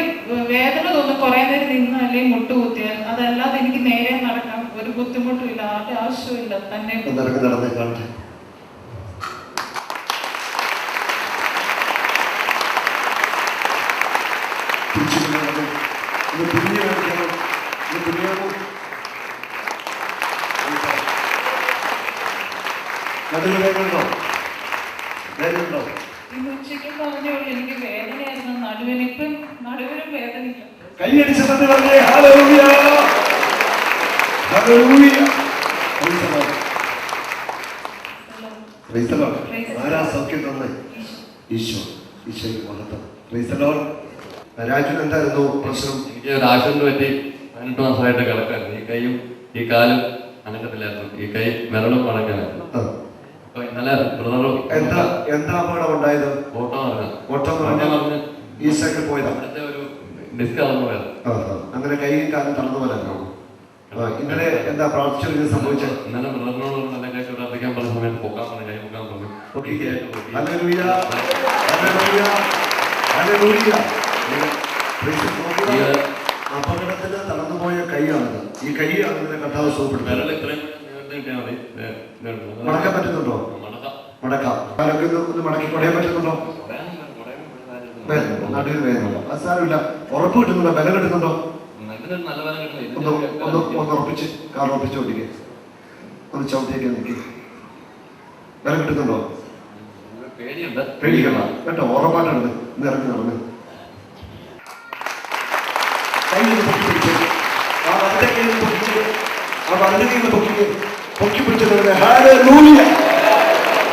വേദന തോന്നും, കുറേ നേരം നിന്ന് അല്ലെങ്കിൽ മുട്ടുകുത്തിയാൽ. അതല്ലാതെ എനിക്ക് നേരെ നടക്കാം, ഒരു ബുദ്ധിമുട്ടും ഇല്ല, ആരുടെ ആവശ്യമില്ല, തന്നെ നടന്നേ കാണട്ടെ. ഇന്ന് ഉച്ചയ്ക്ക് പറഞ്ഞോളൂ എനിക്ക് വേദനയായിരുന്നു നടുവിന്. ഇപ്പം നടുവിനും വേദനയില്ല. കൈയടിച്ച് തന്നെ പറഞ്ഞേ ഹല്ലേലൂയ, ഹല്ലേലൂയ. Price the Lord. ആരാ സൗഖ്യം തന്നെ? ഈശോ. ഈശോയ്ക്ക് മഹത്വം. Price the Lord. രാജുവിന് എന്തായിരുന്നു പ്രശ്നം? എനിക്ക് ഒരു ആക്സിഡന്റ് പറ്റി 18 മാസമായിട്ട് കിടക്കായിരുന്നു. ഈ കൈയും ഈ കാലും അനക്കത്തില്ലായിരുന്നു. ഈ കൈ വിരളും മടങ്ങാനായിരുന്നു. അപ്പൊ ഇന്നലെ ബ്രദറും എന്താ അപകടം ഉണ്ടായത്? ഓട്ടം പറഞ്ഞ് ഈ സൈഡിൽ പോയതാ, അവിടുത്തെ ഒരു ഡിസ്ക് അളന്നു പോയത്. അങ്ങനെ കൈയും കാലും തളർന്നു പോലായിരുന്നു. ഇന്നലെ എന്താ പ്രാർത്ഥിച്ചു സംഭവിച്ചത്? ഇന്നലെ ബ്രദറിനോട് നല്ല കൈ പ്രാർത്ഥിക്കാൻ പറഞ്ഞ സമയത്ത് പൊക്കാൻ പറഞ്ഞു, കൈ പൊക്കാൻ പറഞ്ഞു. ഹല്ലേലൂയ, ഹല്ലേലൂയ, ഹല്ലേലൂയ. അപകടത്തിന് തളർന്നുപോയ കൈയാണിത്. ഈ കൈയാണ് ഇതിനെ കർത്താവ് സുഖപ്പെടുന്നത്. മടക്കാൻ പറ്റുന്നുണ്ടോ? മടക്കാം. ഒന്ന് മടക്കി കൊടയാൻ പറ്റുന്നുണ്ടോ? നടുവിൽ വേദന. അത് സാരമില്ല. ഉറപ്പ് കിട്ടുന്നുണ്ടോ? വില കിട്ടുന്നുണ്ടോ? ഒന്ന് ഉറപ്പിച്ച് കാർ ഉറപ്പിച്ച് ഓടിക്കുക. ഒന്ന് ചവിട്ടിയൊക്കെ നിൽക്കുക. വില കിട്ടുന്നുണ്ടോ? പേടിക്കണ്ട കേട്ടോ, ഉറപ്പായിട്ടുണ്ട്. ഇന്ന് ഇറങ്ങി നടന്ന് പൊക്കി പിടിച്ചത്. ഹല്ലേലൂയ,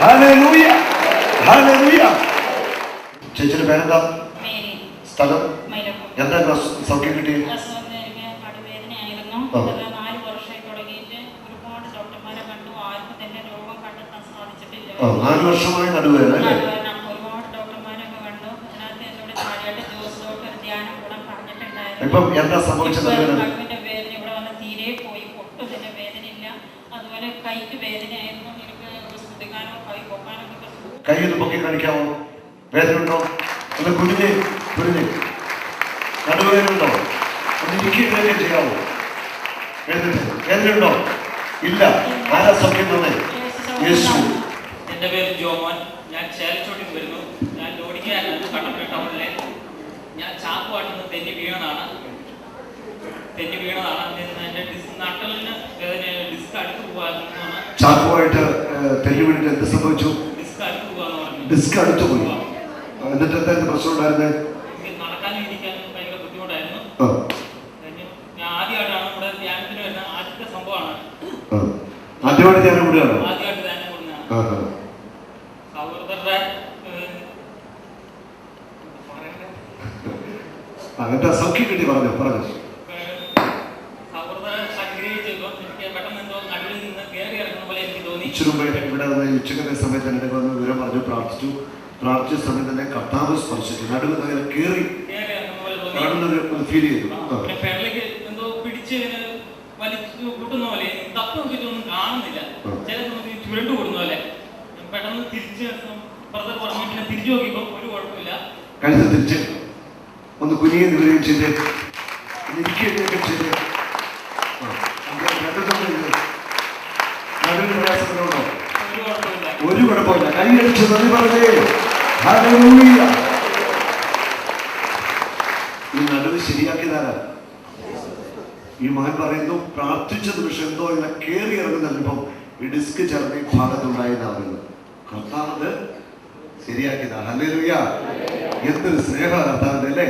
ഹല്ലേലൂയ, ഹല്ലേലൂയ. ചേച്ചിയുടെ പേരെന്താ? സ്ഥലം എന്താ? സൗഖ്യം കിട്ടി? 4 വർഷമായി തുടങ്ങിയിട്ട് ഒരുപാട് ഡോക്ടർമാരെ കണ്ടു, ആർക്കും തന്നെ രോഗം കണ്ടെത്താൻ സാധിച്ചിട്ടില്ല. 4 വർഷമായി നടുവേദന അല്ലേ? ഒരുപാട് ഡോക്ടർമാരൊക്കെ കണ്ടു. അതിനകത്ത് എന്നോട് കാര്യമായിട്ട് ജോസ് ഡോക്ടർ ധ്യാനം കൂടെ പറഞ്ഞിട്ടുണ്ടായിരുന്നു. ഇപ്പം എന്താ സംഭവിച്ചത്? കഴുവിന്റെ വേദന ഇവിടെ വന്ന് തീരെ പോയി, ഒട്ടും തന്നെ വേദനയില്ല. അതുപോലെ കൈക്ക് വേദനയായിരുന്നു. എനിക്ക് ശ്രദ്ധിക്കാനോ കൈ പൊക്കാനോ കൈ ഒന്ന് പൊക്കി കാണിക്കാമോ? വേദന ഉണ്ടോ? ഒന്ന് കുഞ്ഞിനെ നടുവേദന ഉണ്ടോ? ഒന്ന് ഇരിക്കുകയൊക്കെ ചെയ്യാമോ? വേദന ഉണ്ടോ? ഇല്ല. ആരാ സൗഖ്യം തന്നെ? യേശു. എൻ്റെ പേര് ജോമോൻ. ഞാൻ ചേലച്ചോട്ടിൽ വരുന്നു. ഞാൻ ലോഡിക്കാനാണ് കട്ടപ്പന ടൗണിലെ. ഞാൻ ചാക്കുവാട്ടുന്ന തെന്നി വീണതാണ്. എൻ്റെ നട്ടലിന് ഡിസ്ക് അടുത്ത് പോകാമെന്നാണ്. ചാക്കുവായിട്ട് തെന്നി വീണിട്ട് എന്ത് സംഭവിച്ചു? ഡിസ്ക് അടുത്ത് പോകാന്ന് പറഞ്ഞു. ഡിസ്ക് അടുത്ത് പോയി. എന്നിട്ട് എന്തായിരുന്നു പ്രശ്നം ഉണ്ടായിരുന്നത്? എനിക്ക് നടക്കാനും ഇരിക്കാനും ഭയങ്കര ബുദ്ധിമുട്ടായിരുന്നു. ഞാൻ ആദ്യമായിട്ടാണ് ഇവിടെ ധ്യാനത്തിന് വരുന്ന ആദ്യത്തെ സംഭവമാണ്. ആദ്യമായിട്ട് ധ്യാനം കൂടുകയാണോ? ആദ്യമായിട്ട് ധ്യാനം കൂടുന്നതാണ്. സൗഹൃദരുടെ എന്താ സൗഖ്യം കിട്ടി? പറഞ്ഞു സൗഹൃദ സംഗ്രഹിച്ചപ്പോൾ എനിക്ക് പെട്ടെന്ന് എന്തോ നടുവിൽ നിന്ന് കയറി ഇറങ്ങുന്ന പോലെ എനിക്ക് തോന്നി. ഇവിടെ ഉച്ചക്കത്തെ സമയത്ത് എന്നെ വന്ന് വിവരം പറഞ്ഞു, പ്രാർത്ഥിച്ച സമയത്ത് തന്നെ കർത്താവ് സ്പർശിച്ചു. നടുവ് അങ്ങനെ കയറി ഫീൽ ചെയ്തു. പെരളിക്ക് എന്തോ പിടിച്ച് വലിച്ചു കൂട്ടുന്ന പോലെ തപ്പ് നോക്കിയിട്ടൊന്നും കാണുന്നില്ല. ചില സമയത്ത് ചുരുണ്ടു കൂടുന്ന പോലെ. പെട്ടെന്ന് തിരിച്ച് ബ്രദർ പറഞ്ഞു, പിന്നെ തിരിച്ചു നോക്കിയപ്പോൾ ഒരു കുഴപ്പമില്ല. കഴുത്ത് തിരിച്ച് ഒന്ന് കുനിയെ നിവരുകയും ചെയ്ത് ഇരിക്കുകയൊക്കെ ചെയ്ത് നടുവിന് പ്രയാസങ്ങളുണ്ടോ? ഒരു കുഴപ്പമില്ല. കൈയടിച്ച് നന്ദി പറഞ്ഞേ. ഹല്ലേലൂയ. ഈ നടുവ് ശരിയാക്കിയതാരാ? ഈ മകൻ പറയുന്നു, പ്രാർത്ഥിച്ച നിമിഷം എന്തോ ഇങ്ങനെ കയറി ഇറങ്ങുന്ന അനുഭവം ഈ ഡിസ്ക് ചേർന്ന് ഈ ഭാഗത്തുണ്ടായതാകുന്നു. കർത്താവ് ശരിയാക്കിയതാ. ഹല്ലേലൂയ. എന്തൊരു സ്നേഹ കർത്താവിന്റെ അല്ലേ?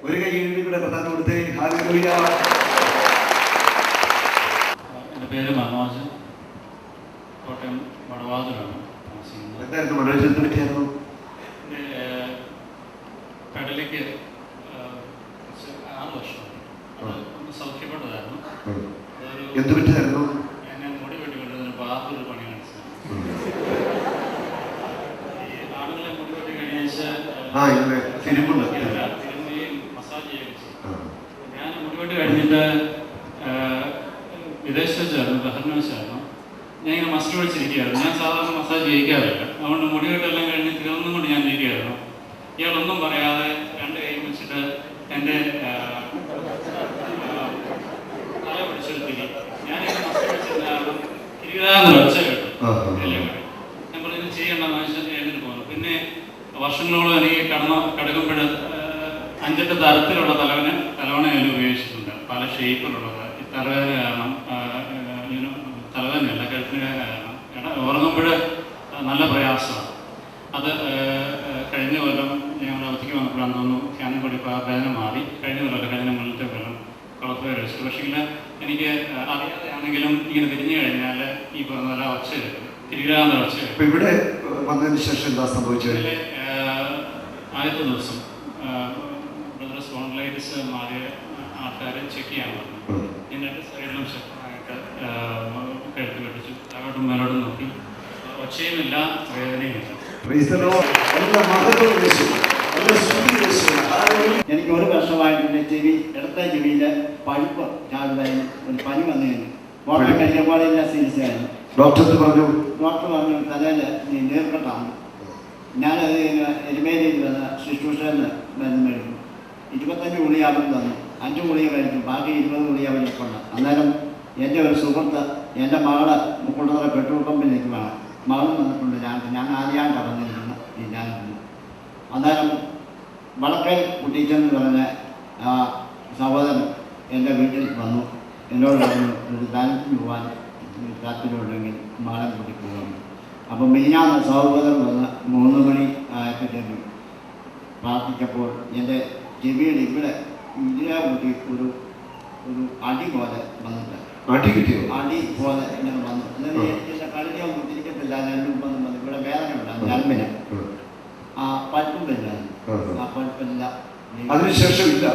ഒരു കൈ കൂടെ കർത്താവിന് കൊടുത്തേ. ഹല്ലേലൂയ. എൻ്റെ പേര് മനോജ്, കോട്ടയം വടവാതിലാണ്. എന്തായിരുന്നു മനോജത്തിന് പറ്റിയായിരുന്നു? പെടലിക്ക് 6 വർഷം ഒന്ന് സൗഖ്യപ്പെട്ടതായിരുന്നു. എന്ത് പറ്റിയായിരുന്നു? എന്നെ മുടി വെട്ടിക്കൊണ്ടിരുന്ന ബാബൊരു പണി കാണിച്ചു. ഈ ആളുകളെ മുടി വെട്ടി കഴിഞ്ഞാൽ തിരുമ്പുകയും മസാജ് ചെയ്യുകയും. ഞാൻ മുടി വെട്ടി കഴിഞ്ഞിട്ട് വിദേശത്ത് വെച്ചായിരുന്നു, ബഹറിന് വെച്ചായിരുന്നു. ഞാൻ ഇങ്ങനെ മസ്റ്റ് വിളിച്ചിരിക്കുകയായിരുന്നു. ഞാൻ സാധാരണ മസാജ് ചെയ്യിക്കാറില്ല. അതുകൊണ്ട് മുടി വെട്ടെല്ലാം കഴിഞ്ഞ് തീർന്നും കൊണ്ട് ഞാൻ ഇരിക്കുകയായിരുന്നു. ഇയാളൊന്നും പറയാതെ വർഷങ്ങളോളം എനിക്ക് കിടക്കുമ്പോൾ 5-8 തരത്തിലുള്ള തലവണ ഞാൻ ഉപയോഗിച്ചിട്ടുണ്ട്. പല ഷേപ്പിലുള്ളത്. തലവേദന കാരണം, തലവേദനയല്ല, കഴുത്തിന് കാരണം ഉറങ്ങുമ്പോൾ നല്ല പ്രയാസമാണ്. അത് കഴിഞ്ഞ കൊല്ലം ഞങ്ങൾ അവധിക്ക് വന്നപ്പോഴാണ് തോന്നുന്നു ക്യാനും കൂടി വേദന മാറി. കഴിഞ്ഞ മുന്നത്തെ കൊല്ലം കുളപ്പുര വെച്ചിട്ട്. പക്ഷേ എനിക്ക് അറിയാതെ ആണെങ്കിലും ഇങ്ങനെ തിരിഞ്ഞു കഴിഞ്ഞാൽ ഈ പറഞ്ഞ പോലെ ഒച്ച തിരികാന്ന് ഒച്ച. ഇവിടെ വന്നതിന് ശേഷം എന്താ സംഭവിച്ചത്? ആദ്യത്തെ ദിവസം സ്പോണ്ടിലൈറ്റിസ് മാറിയ ആൾക്കാർ ചെക്ക് ചെയ്യാൻ പറഞ്ഞു. എന്നിട്ട് സൈഡിലും ശക്തമായിട്ട് കഴുത്ത് കെട്ടിച്ചു. താഴോട്ടും മേലോട്ടും നോക്കി. ഒച്ചയുമില്ല, വേദനയുമില്ല. എനിക്ക് 1 വർഷമായിട്ട് എൻ്റെ ഇടത്തെ ചെവിയിലെ പഴുപ്പ് ചാടുന്നതിന് ഒരു പനി വന്നതിന് കോട്ടയം മെഡിക്കൽ കോളേജിലെ ചികിത്സയായിരുന്നു. ഡോക്ടർ പറഞ്ഞു തലയിൽ നീർക്കെട്ടാണ്. ഞാനത് എരുമേലിയിൽ വന്ന് ശുശ്രൂഷയിൽ മരുന്ന് മേടിക്കും. 25 ഗുളിക അവർ തന്നു. 5 ഗുളിക കഴിക്കും. ബാക്കി 20 ഗുളിക അവരിട്ടുണ്ട്. അന്നേരം എൻ്റെ ഒരു സുഹൃത്ത് എൻ്റെ മകളെ മുക്കുളത്തറ പെട്രോൾ പമ്പിൽ നിൽക്കുകയാണ്. മകൾ വന്നിട്ടുണ്ട്. ഞാൻ ആദ്യമായിട്ട് പറഞ്ഞിരിക്കുന്നു. അന്നേരം വളക്കൽ കുട്ടിച്ചെന്ന് പറഞ്ഞ സഹോദരൻ എൻ്റെ വീട്ടിൽ വന്നു. എന്നോട് പറഞ്ഞു ഒരു താലൂക്കിന് പോകാൻ താല്പര്യമുണ്ടെങ്കിൽ മകളെ കൂട്ടി പോകുന്നു. അപ്പം മിനിഞ്ഞാന്ന് സഹോദരൻ വന്ന് 3 മണി ആയപ്പോഴത്തേക്കും പ്രാർത്ഥിച്ചപ്പോൾ എൻ്റെ ചെവിയുടെ ഇവിടെ ഇതിനെ കൂട്ടി ഒരു അടി പോലെ വന്നിട്ട് അടി പോലെ ഇങ്ങനെ വന്നു. എന്നിട്ട് എൻ്റെ കളിക്കാൻ കുത്തിരിക്കത്തില്ല. രണ്ടും വന്നു. ഇവിടെ വേദന ഉണ്ടാകും ഞരമ്പിന്. പഴുപ്പില്ല. ആ പഴുപ്പില്ല. അതിനുശേഷം ഇല്ല,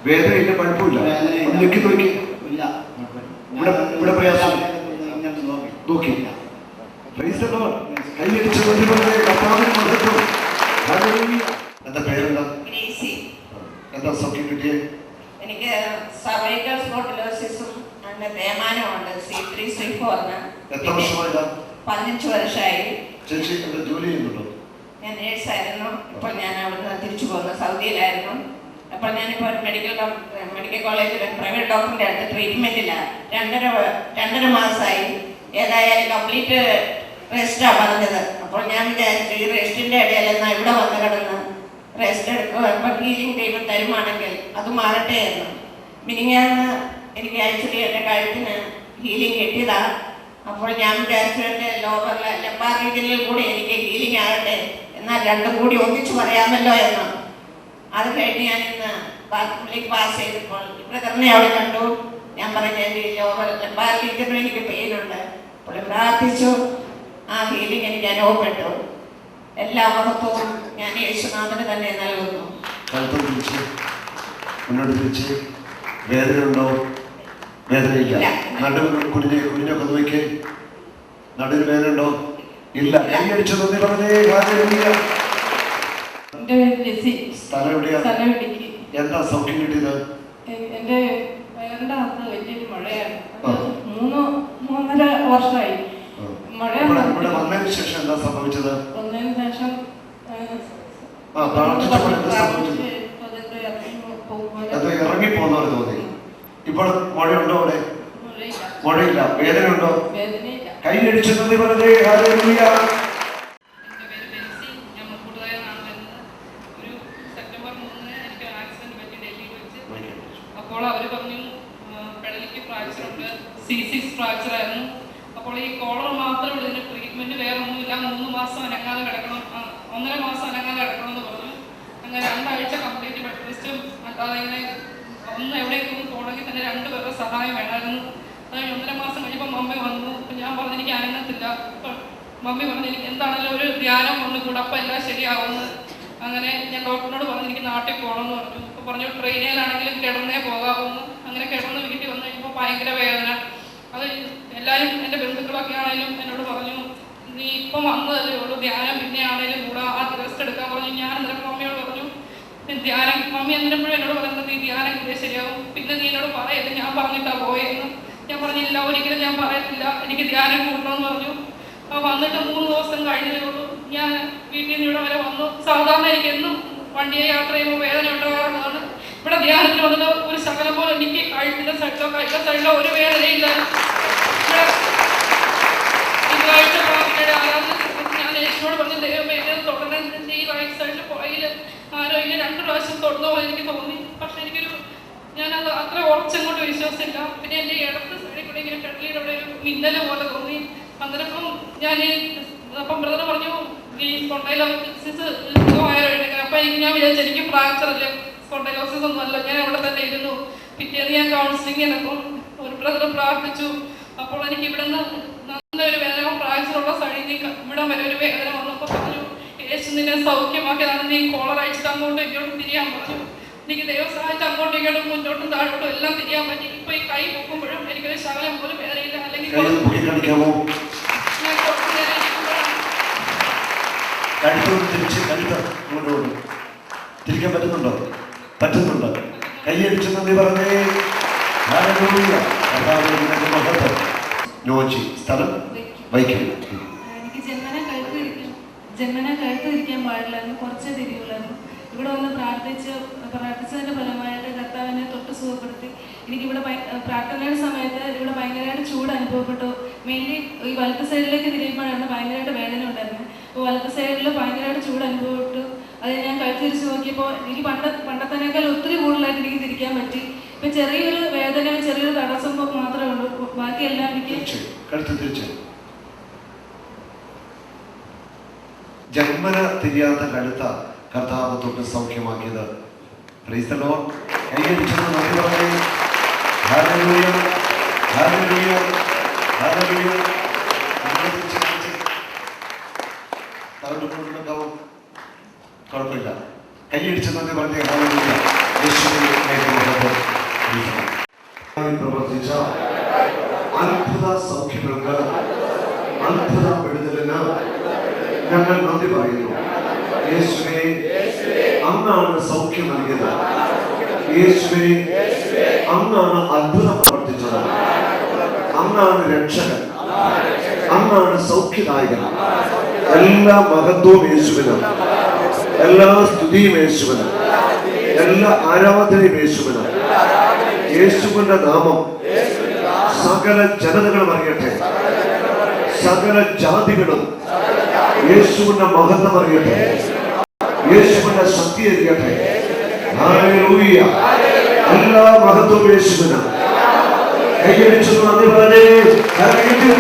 വേദനയില്ല, പഴുപ്പില്ല. ഇല്ല. ഇവിടെ പ്രയാസം നോക്കി. എന്താ പേരെന്താ? എന്താ സൗഖ്യം കിട്ടിയേ? എനിക്ക് സർവൈക്കൽ സ്പോണ്ടിലോസിസും തേയ്മാനമുണ്ട്. C3 C4. എത്ര വർഷമായി? 15 വർഷമായി. ചേച്ചി ജോലി ചെയ്യുന്നുണ്ടോ? ഞാൻ നേഴ്സായിരുന്നു. ഇപ്പോൾ ഞാൻ അവിടുന്ന് തിരിച്ചു പോകുന്നു. സൗദിയിലായിരുന്നു. അപ്പോൾ ഞാനിപ്പോൾ ഒരു മെഡിക്കൽ കോളേജിൽ പ്രൈവറ്റ് ഡോക്ടറിൻ്റെ അടുത്ത് ട്രീറ്റ്മെൻറ്റിലാണ്. 2.5 മാസമായി. ഏതായാലും കംപ്ലീറ്റ് റെസ്റ്റാണ് പറഞ്ഞത്. അപ്പോൾ ഞാൻ വിചാരിച്ചു ഈ റെസ്റ്റിൻ്റെ ഇടയിൽ എന്നാൽ ഇവിടെ വന്ന് കിടന്ന് റെസ്റ്റ് എടുക്കുക. ഇപ്പം ഹീലിംഗ് ദൈവം തരുമാണെങ്കിൽ അത് മാറട്ടെ എന്ന്. മിനിങ്ങാന്ന് എനിക്ക് ആക്ച്വലി എൻ്റെ കഴുത്തിന് ഹീലിംഗ് കിട്ടിയതാണ്. അപ്പോൾ ഞാൻ വിചാരിച്ചു എൻ്റെ ലോവറിലെ ലംബാർ റീജിയനിൽ കൂടി എനിക്ക് ഹീലിംഗ് ആകട്ടെ, എന്നാൽ രണ്ടും കൂടി ഒന്നിച്ച് പറയാമല്ലോ എന്ന്. അത് കഴിഞ്ഞ് ഞാൻ ഇന്ന് ബാത്റൂമിലേക്ക് പാസ് ചെയ്തപ്പോൾ ഇവിടെ തന്നെ അവിടെ കണ്ടു. ഞാൻ പറഞ്ഞു എൻ്റെ ലോവർ ലംബാർ റീജിയനിൽ എനിക്ക് പെയിനുണ്ട്. അപ്പോൾ പ്രാർത്ഥിച്ചു. ആ ഹീലിംഗ് എനിക്ക് അനുഭവപ്പെട്ടു. എല്ലാ മഹത്വവും ഞാൻ യേശുനാഥന് തന്നെ നൽകുന്നു. മുന്നോട്ട് തിരിച്ച് വേദന ഉണ്ടോ? വേദനയില്ല. കുഞ്ഞൊക്കെ നോക്കി. നടുവിന് വേദന ഉണ്ടോ? ഇല്ല. കൈയടിച്ചു നന്ദി പറഞ്ഞേ. സ്ഥലം എവിടെയാ? എന്താ സൗഖ്യം കിട്ടിയത്? എന്റെ വയറിന്റെ അകത്ത് വലിയൊരു മഴയാണ്. 3.5 വർഷമായി മഴ. ഇവിടെ വന്നതിന് ശേഷം എന്താ സംഭവിച്ചത്? വന്നതിന് ശേഷം ഇറങ്ങിപ്പോന്നവർ തോന്നി. ഇപ്പോൾ മഴയുണ്ടോ? അവിടെ മഴയില്ല. വേദന ഉണ്ടോ? കൈയടിച്ചു നന്ദി പറഞ്ഞേ. ഹല്ലേലൂയ. അപ്പോൾ അവർ പറഞ്ഞു പെടലിക്ക് ഫ്രാക്ചർ ഉണ്ട്, C6 ഫ്രാക്ചർ ആയിരുന്നു. അപ്പോൾ ഈ കോളർ മാത്രമേ ഉള്ളൂ, ഇതിന് ട്രീറ്റ്മെന്റ് വേറെ ഒന്നുമില്ല. 3 മാസം അനങ്ങാതെ കിടക്കണം, 1.5 മാസം അനങ്ങാതെ കിടക്കണം എന്ന് പറഞ്ഞു. അങ്ങനെ 2 ആഴ്ച കംപ്ലീറ്റ് ബെഡ് റെസ്റ്റും. അല്ലാതെ ഇങ്ങനെ ഒന്ന് എവിടേക്കൊന്നും പോകണമെങ്കിൽ തന്നെ 2 പേരുടെ സഹായം വേണമായിരുന്നു. അതായത് 1.5 മാസം കഴിയുമ്പോൾ മമ്മി വന്നു. അപ്പം ഞാൻ പറഞ്ഞു എനിക്ക് അനങ്ങത്തില്ല. അപ്പം മമ്മി പറഞ്ഞു എനിക്ക് എന്താണെങ്കിലും ഒരു ധ്യാനം ഒന്നുകൂടെ, അപ്പം എല്ലാം ശരിയാവുമെന്ന്. അങ്ങനെ ഞാൻ ഡോക്ടറിനോട് പറഞ്ഞു എനിക്ക് നാട്ടിൽ പോകണമെന്ന് പറഞ്ഞു. അപ്പോൾ പറഞ്ഞു ട്രെയിനിലാണെങ്കിലും കിടന്നേ പോകാമെന്ന്. അങ്ങനെ കിടന്ന് വീട്ടിൽ വന്നു കഴിഞ്ഞപ്പോൾ ഭയങ്കര വേദന. അത് എല്ലാവരും എൻ്റെ ബന്ധുക്കളൊക്കെ ആണെങ്കിലും എന്നോട് പറഞ്ഞു നീ ഇപ്പം വന്നതല്ലേ ഉള്ളൂ, ധ്യാനം പിന്നെ ആണെങ്കിലും കൂടെ ആ റെസ്റ്റ് എടുക്കാൻ പറഞ്ഞു. ഞാൻ അന്നേരം മമ്മിയോട് പറഞ്ഞു ധ്യാനം. മമ്മി എന്നിട്ടും എന്നോട് പറയുന്നത് നീ ധ്യാനം കിട്ടിയാൽ ശരിയാവും, പിന്നെ നീ എന്നോട് പറയരുത് ഞാൻ പറഞ്ഞിട്ടാ പോയെന്ന്. ഞാൻ പറഞ്ഞില്ല, ഒരിക്കലും ഞാൻ പറയത്തില്ല, എനിക്ക് ധ്യാനം കൂട്ടണമെന്ന് പറഞ്ഞു. അപ്പോൾ വന്നിട്ട് 3 ദിവസം കഴിഞ്ഞതേ ഉള്ളൂ ഞാൻ വീട്ടിൽ നിന്ന് ഇവിടെ വരെ വന്നു. സാധാരണ എനിക്ക് എന്നും വണ്ടിയെ യാത്ര ചെയ്യുമ്പോൾ വേദന ഉണ്ടാകാറുള്ളതാണ്. ഇവിടെ ധ്യാനത്തിൽ വന്നത് ഒരു ശകലം പോലെ എനിക്ക് കഴുത്തിൻ്റെ സൈഡിലോ കൈയുടെ സൈഡിലോ ഒരു വേദനയില്ല. ഇവിടെ തിങ്കളാഴ്ച പ്രാർത്ഥനയുടെ ആരാധന ഞാൻ യേശുവോട് പറഞ്ഞു ദൈവമേ തുടർന്ന് ഈ 2 പ്രാവശ്യം തൊടുന്ന പോലെ എനിക്ക് തോന്നി. പക്ഷെ ഞാനത് അത്ര ഉറച്ചങ്ങോട്ട് വിശ്വസിച്ചില്ല. പിന്നെ എൻ്റെ ഇടത്ത് സൈഡിൽ കൂടെ ഇങ്ങനെ കെട്ടിയുടെ അവിടെ ഒരു മിന്നൽ പോലെ തോന്നി. അന്നേരം അപ്പം ബ്രദർ പറഞ്ഞു ഈ സ്പോണ്ടൈലോസിസ് അപ്പൊ ഞാൻ വിചാരിച്ചു എനിക്ക് ഫ്രാക്ചർ അല്ലേ, സ്പോണ്ടൈലോസിസ് ഒന്നും അല്ല. ഞാൻ അവിടെ തന്നെ ഇരുന്നു. പിറ്റേന്ന് ഞാൻ കൗൺസിലിംഗ് ചെയ്തപ്പോൾ ഒരു ബ്രദർ പ്രാർത്ഥിച്ചു. അപ്പോൾ എനിക്ക് ഇവിടുന്ന് നല്ലൊരു വേദന, ഫ്രാക്ചറുള്ള സൈഡിൽ ഇവിടെ വരെ ഒരു വേദന വന്നപ്പോൾ പറഞ്ഞു, യേശു നിന്നെ സൗഖ്യമാക്കിയതാണ്, നീ കോളർ അയച്ചിട്ട് അങ്ങോട്ടും ഇങ്ങോട്ടും തിരിയാൻ പറഞ്ഞു. എനിക്ക് ദൈവം സഹായിച്ച് അങ്ങോട്ടും ഇങ്ങോട്ടും മുന്നോട്ടും താഴോട്ടും എല്ലാം തിരിയാൻ പറ്റി. ഇപ്പൊ ഈ കൈ പൊക്കുമ്പോഴും എനിക്കൊരു ശകലം പോലും വേദനയില്ല. അല്ലെങ്കിൽ തിരിക്കാൻ പറ്റുന്നുണ്ടോ? പറ്റുന്നുണ്ട്. കൈയടിച്ച് നന്ദി പറഞ്ഞേ. സ്ഥലം വൈക്കില്ല. എനിക്ക് ജന്മന കഴുത്ത് തിരിക്കാൻ പാടില്ലായിരുന്നു, കുറച്ചേ തിരിയുള്ളായിരുന്നു. ഇവിടെ വന്ന് പ്രാർത്ഥിച്ചതിന്റെ ഫലമായിട്ട് കർത്താവിനെ തൊട്ട് സുഖപ്പെടുത്തി. എനിക്കിവിടെ പ്രാർത്ഥനയുടെ സമയത്ത് ഇവിടെ ഭയങ്കരമായിട്ട് ചൂട് അനുഭവപ്പെട്ടു. മെയിൻലി ഈ വലത്ത് സൈഡിലേക്ക് തിരിയുമ്പോഴാണ് ഭയങ്കരമായിട്ട് വേദന ഉണ്ടായിരുന്നത്. അപ്പോൾ വലത്ത് സൈഡിൽ ഭയങ്കരമായിട്ട് ചൂട് അനുഭവപ്പെട്ടു. അത് ഞാൻ കഴുത്ത് തിരിച്ച് നോക്കിയപ്പോൾ എനിക്ക് പണ്ടത്തേക്കാൾ ഒത്തിരി കൂടുതലായിട്ട് എനിക്ക് തിരിക്കാൻ പറ്റി. ഇപ്പൊ ചെറിയൊരു വേദന, ചെറിയൊരു തടസ്സം മാത്രമേ ഉള്ളൂ. ബാക്കിയെല്ലാം എനിക്ക് ജന്മന തിരിയാത്ത കഴുത്ത കർത്താവ് തൊട്ട് സൗഖ്യമാക്കിയത്. Praise the Lord. കൈയടിച്ചെന്ന് നന്ദി പറഞ്ഞേ. ഹല്ലേലൂയ, ഹല്ലേലൂയ, ഹല്ലേലൂയ. കുഴപ്പമില്ല. കൈയടിച്ച് നന്ദി പറഞ്ഞേ. ഹല്ലേലൂയ. പ്രവർത്തിച്ച അത്ഭുത സൗഖ്യങ്ങൾക്ക്, അത്ഭുത വിടുതലിന് ഞങ്ങൾ നന്ദി പറയുന്നു. യേശുവേ, അങ്ങാണ് സൗഖ്യം നൽകിയത്. യേശുവേ, അങ്ങാണ് അത്ഭുതം പ്രവർത്തിച്ചത്. അങ്ങാണ് രക്ഷകൻ, അങ്ങാണ് സൗഖ്യദായകൻ. എല്ലാ മഹത്വവും യേശുവിനും, എല്ലാ സ്തുതിയും യേശുവിനും, എല്ലാ ആരാധനയും യേശുവിനും. യേശുവിന്റെ നാമം സകല ജനതകളും അറിയട്ടെ, സകല ജാതികളും യേശുവിന്റെ മഹത്വം അറിയട്ടെ, യേശുവിന്റെ ശക്തി അറിയട്ടെ. ഹല്ലേലൂയ. എല്ലാ മഹത്വവും യേശുവിന്. കൈയടിച്ചു നന്ദി പറഞ്ഞേ. ഹല്ലേലൂയ.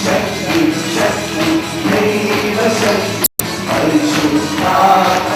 ശക്തി ദൈവശക്തി പരിശുദ്ധാത്മ